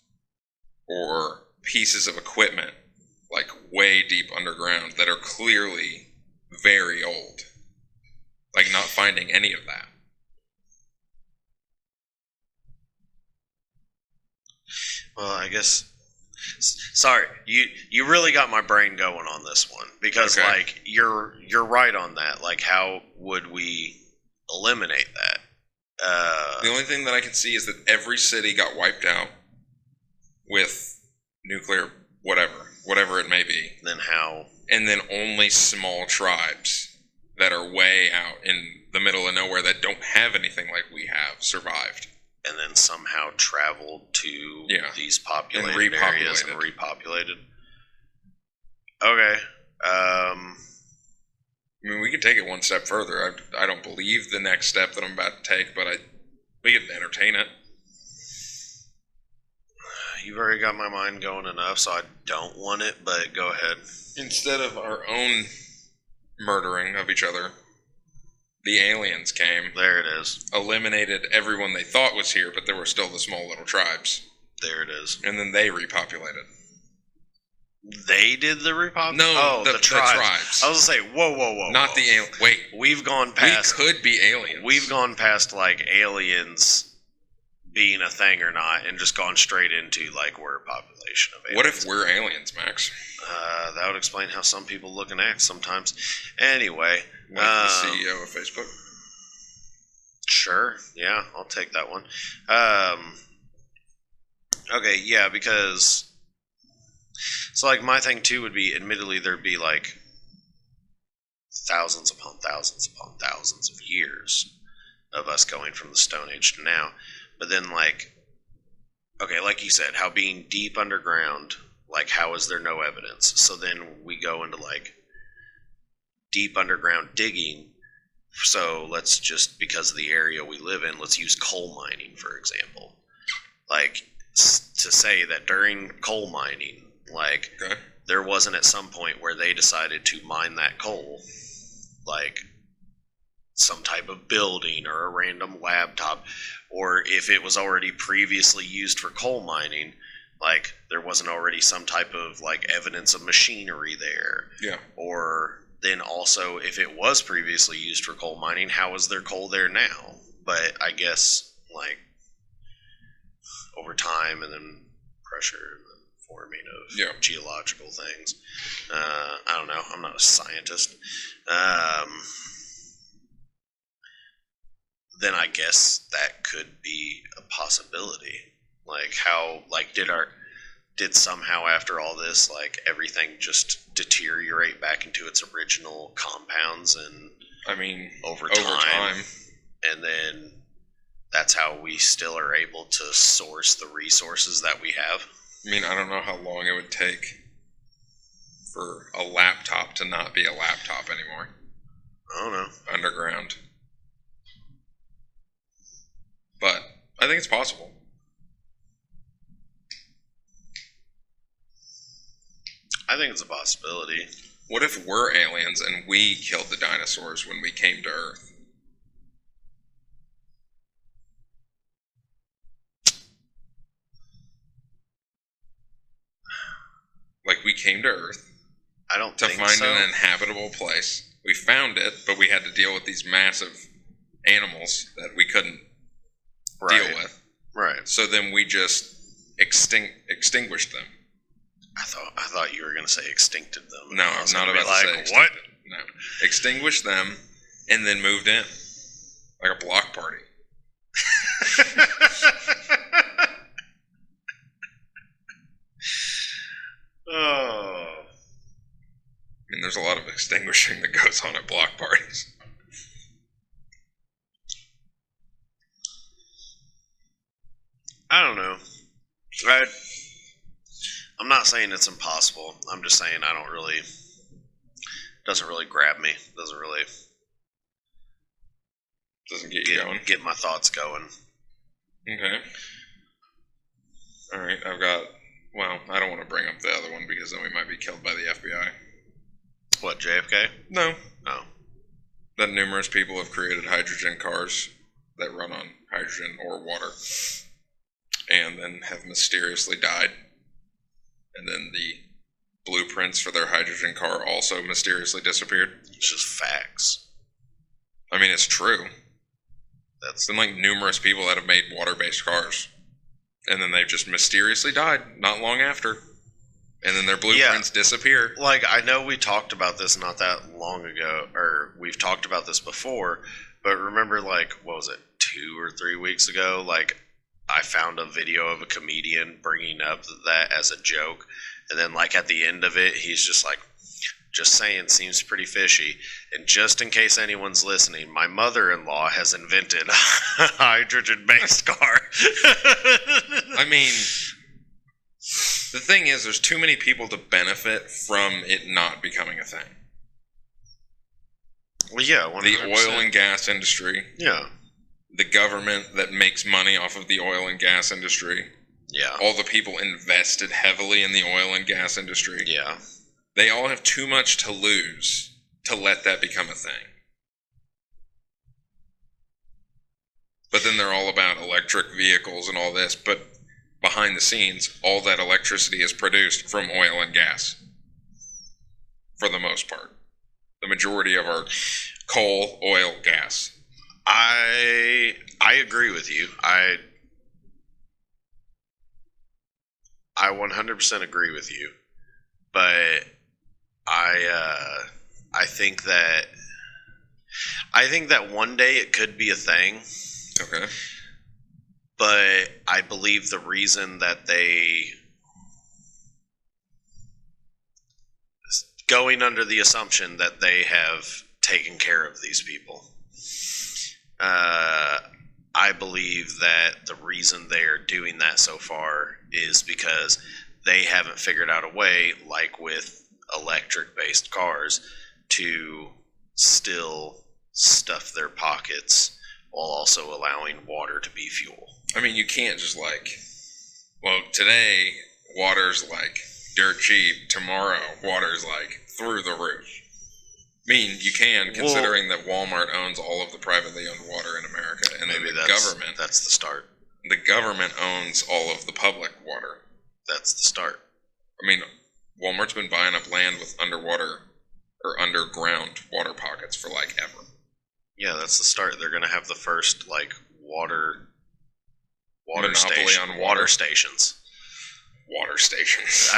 or pieces of equipment, like way deep underground that are clearly very old. Like not finding any of that. Well, I guess. Sorry, you really got my brain going on this one, because Okay. like you're right on that. Like, how would we eliminate that? The only thing that I can see is that every city got wiped out with nuclear whatever it may be. Then how? And then only small tribes that are way out in the middle of nowhere that don't have anything like we have survived. And then somehow traveled to these populated areas and repopulated. Okay. I mean, we could take it one step further. I don't believe the next step that I'm about to take, but we could entertain it. you've already got my mind going enough, so I don't want it, but go ahead. Instead of our own murdering of each other, the aliens came, There it is. eliminated everyone they thought was here, but there were still the small little tribes. There it is. And then they repopulated. They did the repopulation? No, the tribes. tribes. I was gonna say, whoa. Not the alien. Wait, We've gone past. we could be aliens. We've gone past like aliens being a thing or not, and just gone straight into like we're a population of aliens. What if we're aliens, Max? That would explain how some people look and act sometimes. Anyway, Like the CEO of Facebook. Sure. Yeah, I'll take that one. Okay, yeah, because so like my thing too would be, admittedly, there'd be like thousands upon thousands upon thousands of years of us going from the Stone Age to now. But then like, okay, like you said, how being deep underground, like how is there no evidence? So then we go into like deep underground digging. So let's just, because of the area we live in, let's use coal mining, for example. Like, to say that during coal mining, like, Okay. there wasn't at some point where they decided to mine that coal, like, some type of building or a random laptop, or if it was already previously used for coal mining, like, there wasn't already some type of, like, evidence of machinery there. Yeah. Or then also, if it was previously used for coal mining, how is there coal there now? But I guess, like, over time and then pressure and then forming of geological things. I don't know. I'm not a scientist. Then I guess that could be a possibility. Like, how, like, did somehow after all this, like, everything just deteriorate back into its original compounds and I mean, over time, and then that's how we still are able to source the resources that we have. I mean, I don't know how long it would take for a laptop to not be a laptop anymore. I don't know. Underground. But I think it's possible. I think it's a possibility. What if we're aliens and we killed the dinosaurs when we came to Earth? Like, we came to Earth I don't to think find so. an inhabitable place. We found it, but we had to deal with these massive animals that we couldn't deal with. Right. So then we just extinguished them. I thought you were going to say extincted them. No, I I'm was not gonna about be to say like, extincted. what? No. Extinguished them and then moved in. Like a block party. Oh. I mean, there's a lot of extinguishing that goes on at block parties. I don't know. I'm not saying it's impossible. I'm just saying I don't really. Doesn't really grab me. Doesn't really Doesn't get you going. get my thoughts going. Okay. Alright, I've got. Well, I don't want to bring up the other one because then we might be killed by the FBI. What, JFK? No. Oh. That numerous people have created hydrogen cars that run on hydrogen or water and then have mysteriously died. And then the blueprints for their hydrogen car also mysteriously disappeared. It's just facts. I mean, it's true. That's It's been like numerous people that have made water-based cars. And then they've just mysteriously died not long after. And then their blueprints disappear. like, I know we talked about this not that long ago, or we've talked about this before, but remember, like, what was it, 2 or 3 weeks ago? Like, I found a video of a comedian bringing up that as a joke, and then, like, at the end of it, he's just like, just saying, seems pretty fishy. And just in case anyone's listening, my mother-in-law has invented a hydrogen-based car. I mean, the thing is, there's too many people to benefit from it not becoming a thing. Well, yeah, 100%. The oil and gas industry, Yeah. the government that makes money off of the oil and gas industry, Yeah. all the people invested heavily in the oil and gas industry. Yeah. They all have too much to lose to let that become a thing. But then they're all about electric vehicles and all this, but behind the scenes, all that electricity is produced from oil and gas. For the most part. The majority of our coal, oil, gas. I agree with you. I 100% agree with you. But I think that one day it could be a thing. Okay. But I believe the reason that going under the assumption that they have taken care of these people, I believe that the reason they are doing that so far is because they haven't figured out a way, like with electric-based cars, to still stuff their pockets while also allowing water to be fuel. I mean, you can't just today, water's dirt cheap. Tomorrow, water's through the roof. I mean, you can, considering that Walmart owns all of the privately owned water in America. And maybe then that's the start. The government owns all of the public water. That's the start. I mean, Walmart's been buying up land with underwater or underground water pockets for ever. Yeah, that's the start. They're going to have the first water Monopoly station, on water stations. Water stations.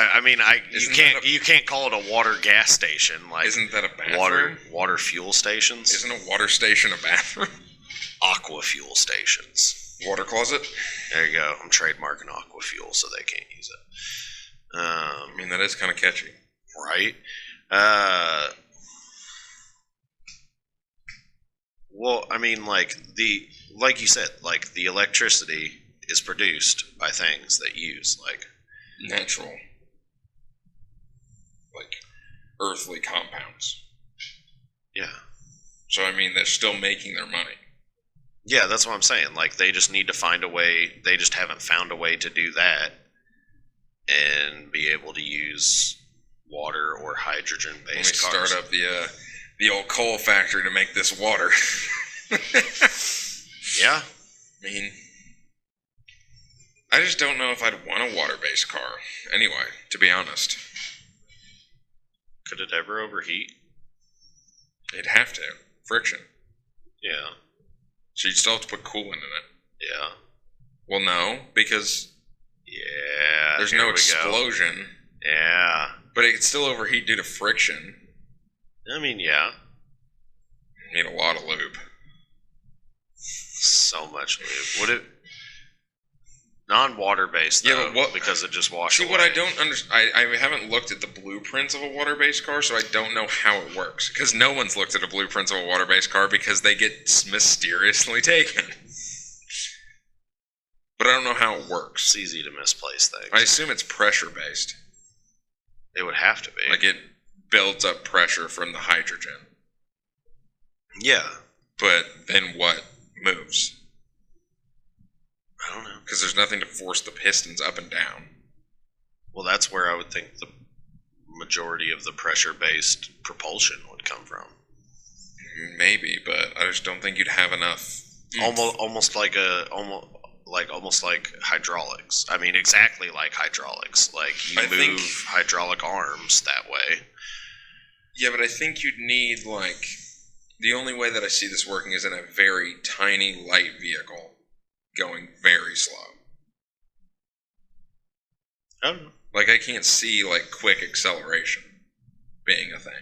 You can't call it a water gas station. Isn't that a bathroom? Water fuel stations. Isn't a water station a bathroom? Aqua fuel stations. Water closet. There you go. I'm trademarking aqua fuel so they can't use it. I mean, that is kind of catchy, right? Well, I mean, like you said, the electricity is produced by things that use natural, earthly compounds. Yeah. So I mean, they're still making their money. Yeah, that's what I'm saying. They just need to find a way. They just haven't found a way to do that and be able to use water or hydrogen-based cars. Start up the old coal factory to make this water. Yeah. I mean, I just don't know if I'd want a water-based car. Anyway, to be honest. Could it ever overheat? It'd have to. Friction. Yeah. So you'd still have to put coolant in it. Yeah. Well, no, because there's no explosion. Yeah. But it could still overheat due to friction. I mean, yeah. You need a lot of lube. So much lube. Would it... Non-water based, though, because it just washes away. See, what I don't understand... I haven't looked at the blueprints of a water-based car, so I don't know how it works. Because no one's looked at a blueprint of a water-based car because they get mysteriously taken. But I don't know how it works. It's easy to misplace things. I assume it's pressure-based. It would have to be. It builds up pressure from the hydrogen. Yeah. But then what moves? I don't know. Because there's nothing to force the pistons up and down. Well, that's where I would think the majority of the pressure-based propulsion would come from. Maybe, but I just don't think you'd have enough. Almost like hydraulics. I mean, exactly like hydraulics. You move hydraulic arms that way. Yeah, but I think you'd need the only way that I see this working is in a very tiny light vehicle. Going very slow. I don't know. I can't see quick acceleration being a thing.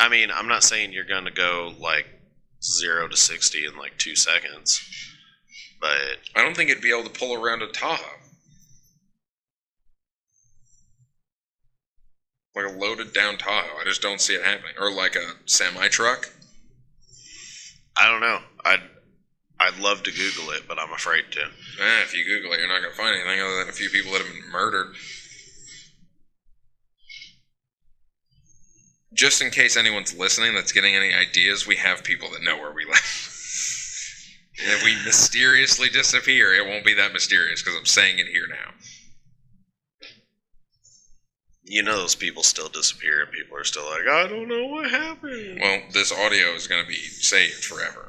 I mean, I'm not saying you're gonna go 0 to 60 in 2 seconds, but I don't think it'd be able to pull around a Tahoe. A loaded down Tahoe. I just don't see it happening. Or a semi-truck. I don't know. I'd love to Google it, but I'm afraid to. If you Google it, you're not going to find anything other than a few people that have been murdered. Just in case anyone's listening that's getting any ideas, we have people that know where we live. And if we mysteriously disappear, it won't be that mysterious because I'm saying it here now. You know those people still disappear and people are still like, I don't know what happened. Well, this audio is going to be saved forever.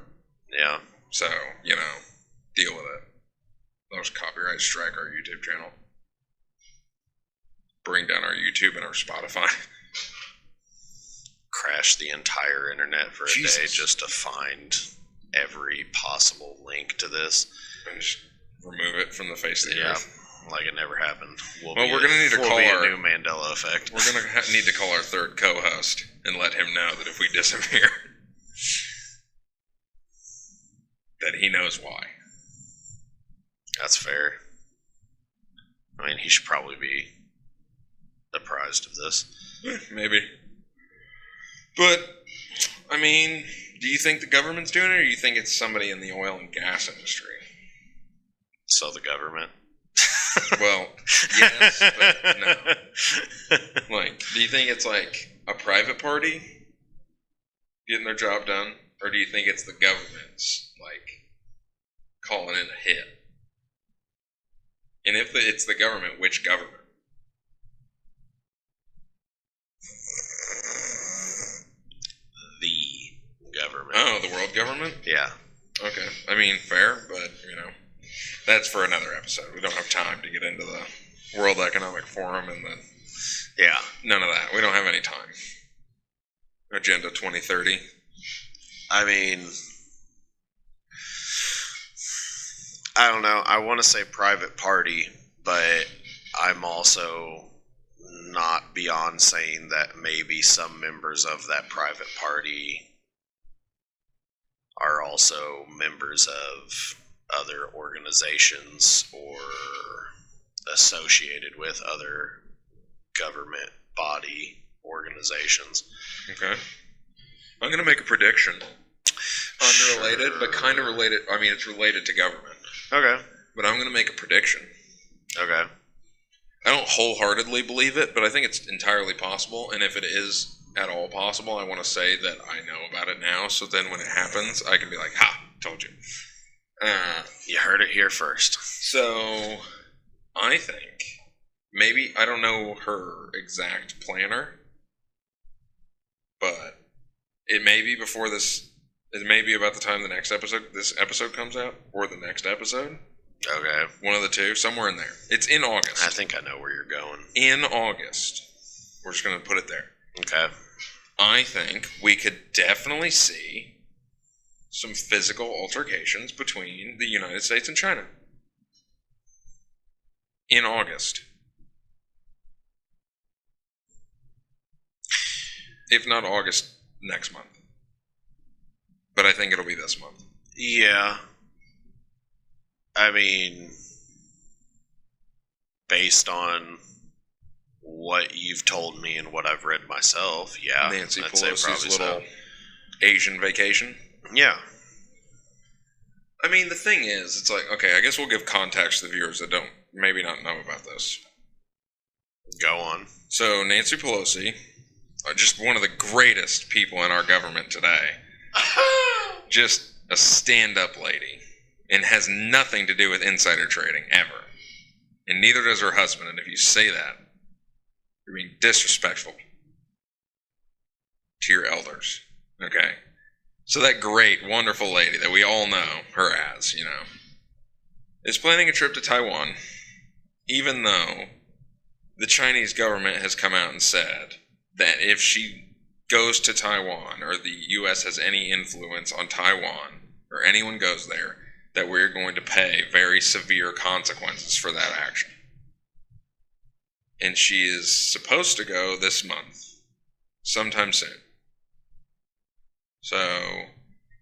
Yeah. So, you know, deal with it. Those copyright strike our YouTube channel. Bring down our YouTube and our Spotify. Crash the entire internet for a day just to find every possible link to this. And just remove it from the face of the earth. Like it never happened. We're going to need to call our new Mandela effect. We're going to need to call our third co-host and let him know that if we disappear, that he knows why. That's fair. I mean, he should probably be apprised of this. Maybe. But, I mean, do you think the government's doing it, or do you think it's somebody in the oil and gas industry? So the government? Well, yes, but no. Like, do you think it's like a private party getting their job done, or do you think it's the government's, like, calling in a hit? And if it's the government, which government? The government. Oh, the world government? Yeah. Okay. I mean, fair, but, you know, that's for another episode. We don't have time to get into the World Economic Forum and the... Yeah. None of that. We don't have any time. Agenda 2030. I mean... I don't know. I want to say private party, but I'm also not beyond saying that maybe some members of that private party are also members of other organizations or associated with other government body organizations. Okay. I'm going to make a prediction. Unrelated, but kind of related. I mean, it's related to government. Okay. But I'm going to make a prediction. Okay. I don't wholeheartedly believe it, but I think it's entirely possible. And if it is at all possible, I want to say that I know about it now. So then when it happens, I can be like, ha, told you. You heard it here first. So I think maybe, I don't know her exact planner, but it may be before this. It may be about the time this episode comes out, or the next episode. Okay. One of the two, somewhere in there. It's in August. I think I know where you're going. In August. We're just going to put it there. Okay. I think we could definitely see some physical altercations between the United States and China. In August. If not August, next month. But I think it'll be this month. Yeah. I mean, based on what you've told me and what I've read myself, yeah. Nancy I'd say Pelosi's probably little so. Asian vacation. Yeah. I mean, the thing is, it's like, okay, I guess we'll give context to the viewers that don't maybe not know about this. Go on. So, Nancy Pelosi, just one of the greatest people in our government today, just a stand-up lady, and has nothing to do with insider trading, ever. And neither does her husband, and if you say that, you're being disrespectful to your elders, okay? So that great, wonderful lady that we all know her as, you know, is planning a trip to Taiwan, even though the Chinese government has come out and said that if she goes to Taiwan, or the U.S. has any influence on Taiwan, or anyone goes there, that we're going to pay very severe consequences for that action. And she is supposed to go this month, sometime soon. So,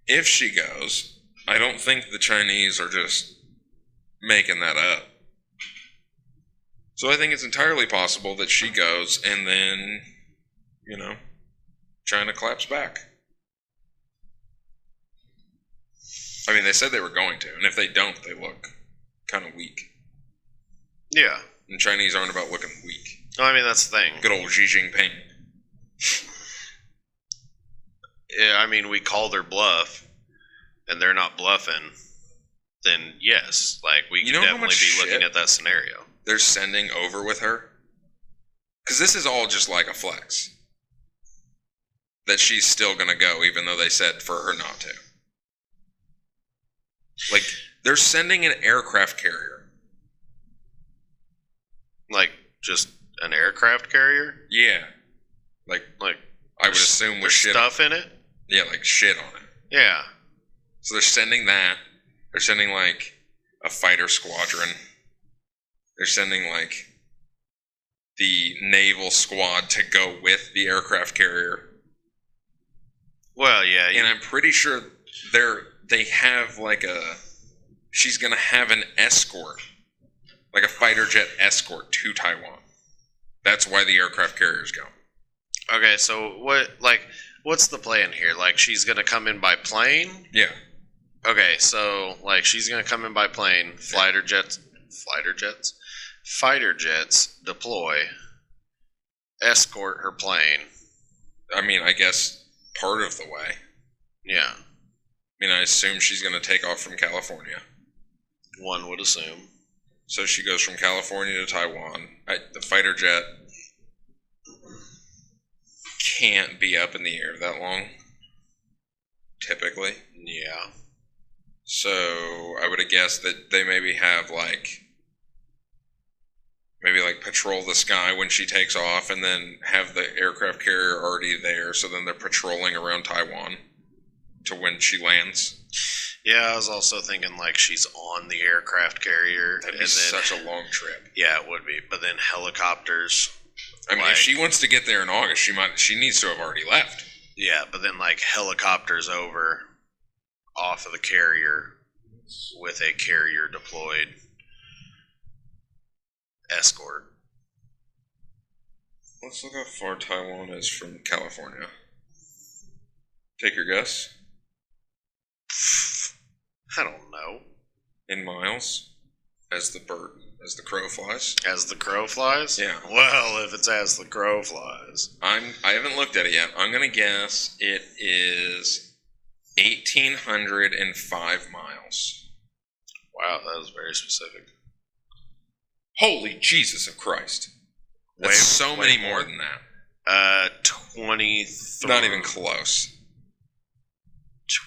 if she goes, I don't think the Chinese are just making that up. So I think it's entirely possible that she goes and then, you know, China claps back. I mean, they said they were going to, and if they don't, they look kind of weak. Yeah. And Chinese aren't about looking weak. No, I mean, that's the thing. Good old Xi Jinping. Yeah, I mean, we called their bluff, and they're not bluffing. then yes, like we You could know how definitely much be looking shit at that scenario. they're sending over with her? Because this is all just like a flex. That she's still going to go, even though they said for her not to. Like, they're sending an aircraft carrier. Like just an aircraft carrier? Yeah. Like I would assume with there's shit stuff in it? Yeah, like shit on it. Yeah. So they're sending that. They're sending like a fighter squadron. They're sending like the naval squad to go with the aircraft carrier. Well, yeah. And I'm pretty sure they have like she's gonna have an escort. Like a fighter jet escort to Taiwan. That's why the aircraft carriers go. Okay, so what's the plan here? Like she's gonna come in by plane? Yeah. Okay, so like she's gonna come in by plane, fighter jets deploy, escort her plane. I mean, I guess part of the way. Yeah. I mean, I assume she's going to take off from California. One would assume. So she goes from California to Taiwan. The fighter jet can't be up in the air that long, typically. Yeah. So I would have guessed that they maybe have maybe patrol the sky when she takes off and then have the aircraft carrier already there, so then they're patrolling around Taiwan to when she lands. Yeah, I was also thinking like she's on the aircraft carrier. That'd be such a long trip. Yeah, it would be. But then helicopters. I mean, if she wants to get there in August, she needs to have already left. Yeah, but then like helicopters over off of the carrier with a carrier deployed escort. Let's look how far Taiwan is from California. Take your guess. I don't know. In miles, as the crow flies. As the crow flies? Yeah. Well, if it's as the crow flies. I haven't looked at it yet. I'm gonna guess it is 1,805 miles. Wow, that was very specific. Holy Jesus of Christ! That's so many more than that. 23. Not even close.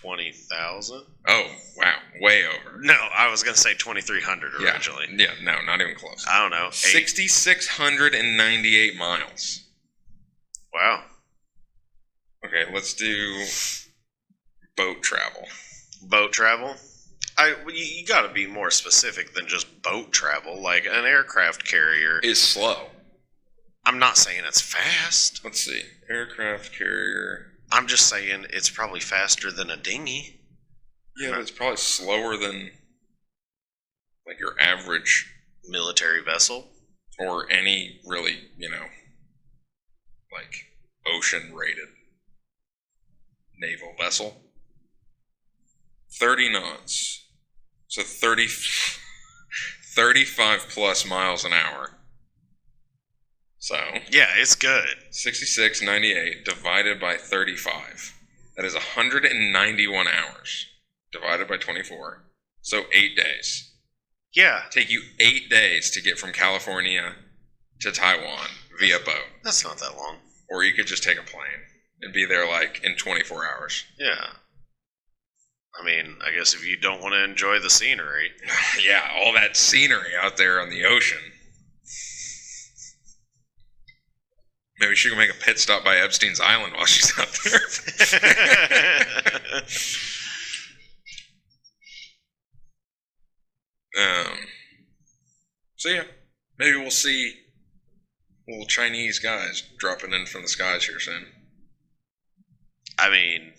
20,000? Oh wow, way over. No, I was gonna say 2,300 originally. Yeah, no, not even close. I don't know. 6,698 miles. Wow. Okay, let's do boat travel. Boat travel? You got to be more specific than just boat travel. Like an aircraft carrier Is slow. I'm not saying it's fast. Let's see. Aircraft carrier. I'm just saying it's probably faster than a dinghy. Yeah, but it's probably slower than your average military vessel or any really, ocean rated naval vessel. 30 knots. So 35 plus miles an hour. So yeah, it's good. 66.98 divided by 35. That is 191 hours divided by 24. So 8 days. Yeah. Take you 8 days to get from California to Taiwan via boat. That's not that long. Or you could just take a plane and be there in 24 hours. Yeah. I mean, I guess if you don't want to enjoy the scenery. Yeah, all that scenery out there on the ocean. Maybe she can make a pit stop by Epstein's Island while she's out there. So yeah, maybe we'll see little Chinese guys dropping in from the skies here soon. I mean,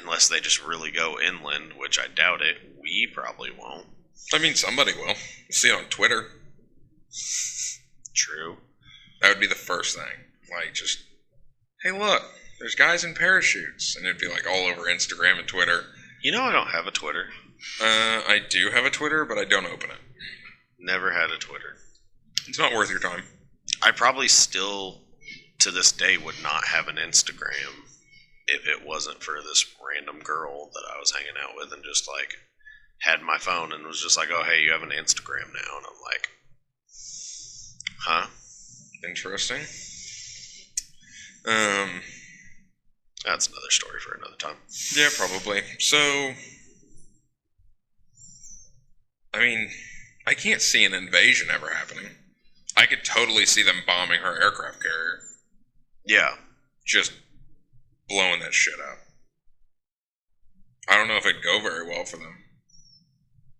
unless they just really go inland, which I doubt it. We probably won't. I mean, somebody will. We'll see it on Twitter. True. That would be the first thing. Just, hey, look, there's guys in parachutes. And it'd be all over Instagram and Twitter. You know I don't have a Twitter. I do have a Twitter, but I don't open it. Never had a Twitter. It's not worth your time. I probably still, to this day, would not have an Instagram if it wasn't for this random girl that I was hanging out with and just had my phone and was just like, oh, hey, you have an Instagram now. And I'm like, huh? Interesting. That's another story for another time. Yeah, probably. So, I mean, I can't see an invasion ever happening. I could totally see them bombing her aircraft carrier. Yeah. Just blowing that shit up. I don't know if it'd go very well for them.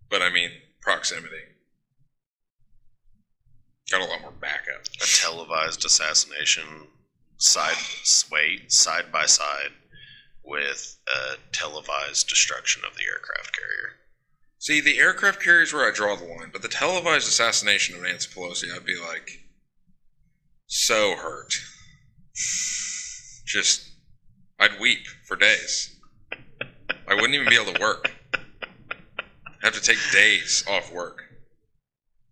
But I mean, proximity. Got a lot more backup. A televised assassination side by side with a televised destruction of the aircraft carrier. See, the aircraft carrier is where I draw the line, but the televised assassination of Nancy Pelosi, I'd be like, so hurt. Just, I'd weep for days. I wouldn't even be able to work. I'd have to take days off work.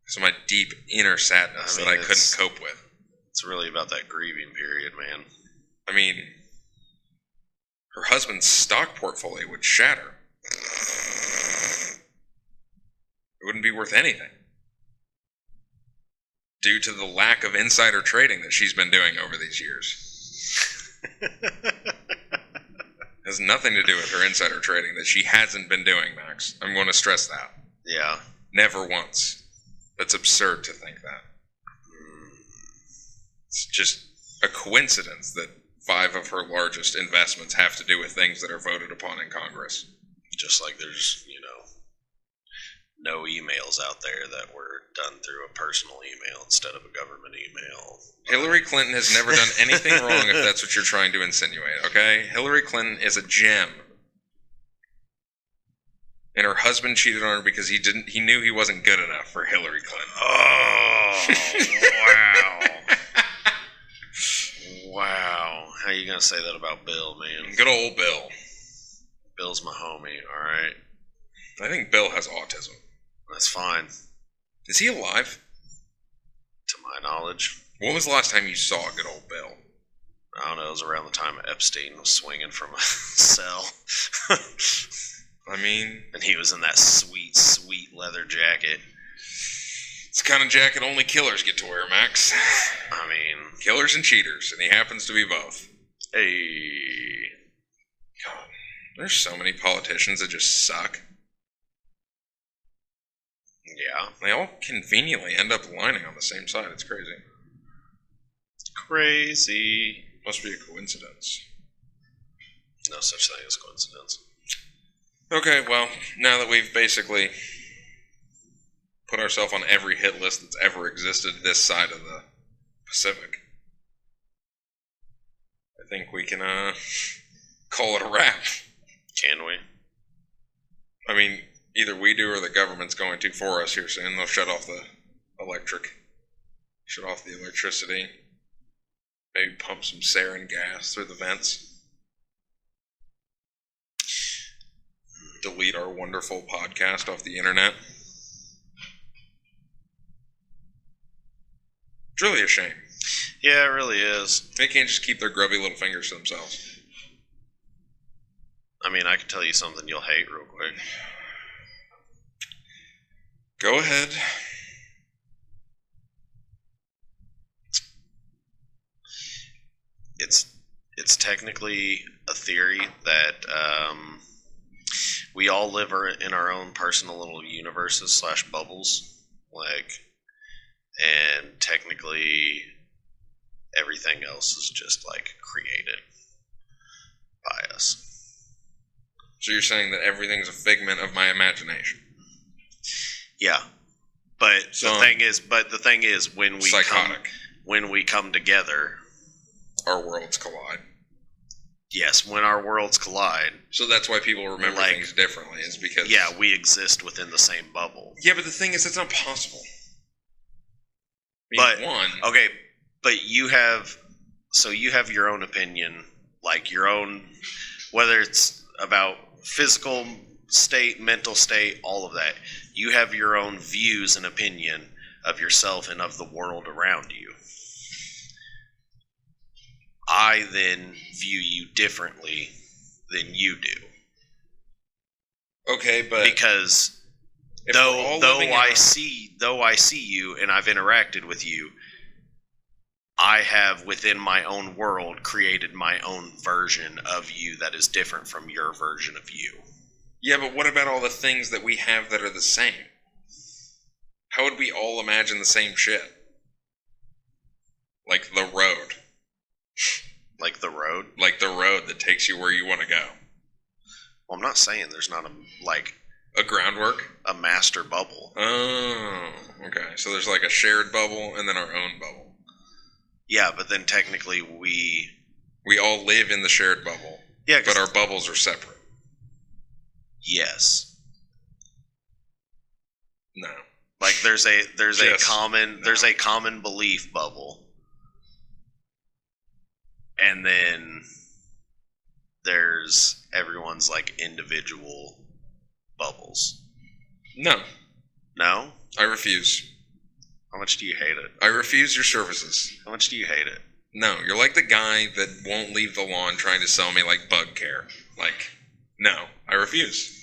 So my deep inner sadness that I couldn't cope with. It's really about that grieving period, man. I mean, her husband's stock portfolio would shatter. It wouldn't be worth anything. Due to the lack of insider trading that she's been doing over these years. Has nothing to do with her insider trading that she hasn't been doing, Max. I'm going to stress that. Yeah. Never once. That's absurd to think that. It's just a coincidence that 5 of her largest investments have to do with things that are voted upon in Congress. Just like there's, no emails out there that were done through a personal email instead of a government email. Hillary Clinton has never done anything wrong if that's what you're trying to insinuate, okay? Hillary Clinton is a gem. And her husband cheated on her because he knew he wasn't good enough for Hillary Clinton. Oh, wow. Wow. How you going to say that about Bill, man? Good old Bill. Bill's my homie, alright? I think Bill has autism. That's fine. Is he alive? To my knowledge. When was the last time you saw good old Bill? I don't know, it was around the time Epstein was swinging from a cell. I mean... And he was in that sweet, sweet leather jacket. It's the kind of jacket only killers get to wear, Max. I mean... Killers and cheaters, and he happens to be both. Hey... God, there's so many politicians that just suck. Yeah. They all conveniently end up lining on the same side. It's crazy. Crazy. Must be a coincidence. No such thing as coincidence. Okay, well, now that we've basically put ourselves on every hit list that's ever existed this side of the Pacific, I think we can call it a wrap. Can we? I mean, either we do or the government's going to for us here soon. They'll shut off the electricity, maybe pump some sarin gas through the vents. Delete our wonderful podcast off the internet. It's really a shame. Yeah, it really is. They can't just keep their grubby little fingers to themselves. I mean, I can tell you something you'll hate real quick. Go ahead. It's technically a theory that we all live in our own personal little universes / bubbles, and technically everything else is just created by us. So you're saying that everything's a figment of my imagination? Yeah, but the thing is, when we come together, our worlds collide. Yes, when our worlds collide. So that's why people remember things differently. Is because we exist within the same bubble. Yeah, but the thing is, it's not possible. But you have your own opinion, your own, whether it's about physical state, mental state, all of that. You have your own views and opinion of yourself and of the world around you. I then view you differently than you do. Okay, but... Because If we're all living in Though I see you and I've interacted with you, I have within my own world created my own version of you that is different from your version of you. Yeah, but what about all the things that we have that are the same? How would we all imagine the same shit? Like the road. Like the road? Like the road that takes you where you want to go. Well, I'm not saying there's not a groundwork? A master bubble. Oh, okay. So there's like a shared bubble and then our own bubble. Yeah, but then technically we all live in the shared bubble. Yeah, but our bubbles are separate. Yes. No. Like there's a common belief bubble. And then there's everyone's like individual bubbles. No. No? I refuse. How much do you hate it? I refuse your services. How much do you hate it? No, you're like the guy that won't leave the lawn trying to sell me like bug care. Like, no, I refuse.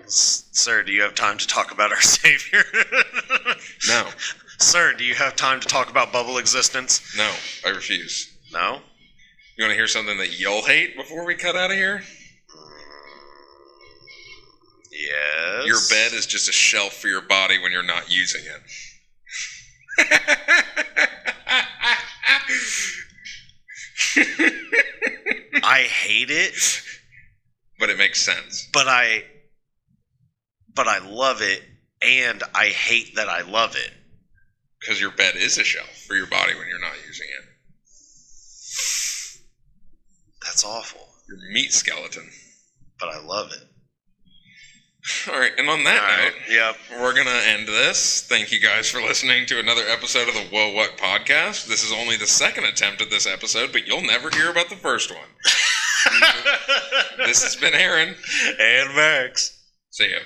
Sir, do you have time to talk about our Savior? No. Sir, do you have time to talk about bubble existence? No, I refuse. No? You want to hear something that you'll hate before we cut out of here? Yes. Your bed is just a shelf for your body when you're not using it. I hate it. But it makes sense. But I love it, and I hate that I love it. Because your bed is a shelf for your body when you're not using it. That's awful. Your meat skeleton. But I love it. Alright, and on that note, we're going to end this. Thank you guys for listening to another episode of the Whoa What podcast. This is only the second attempt at this episode, but you'll never hear about the first one. This has been Aaron. And Max. See ya.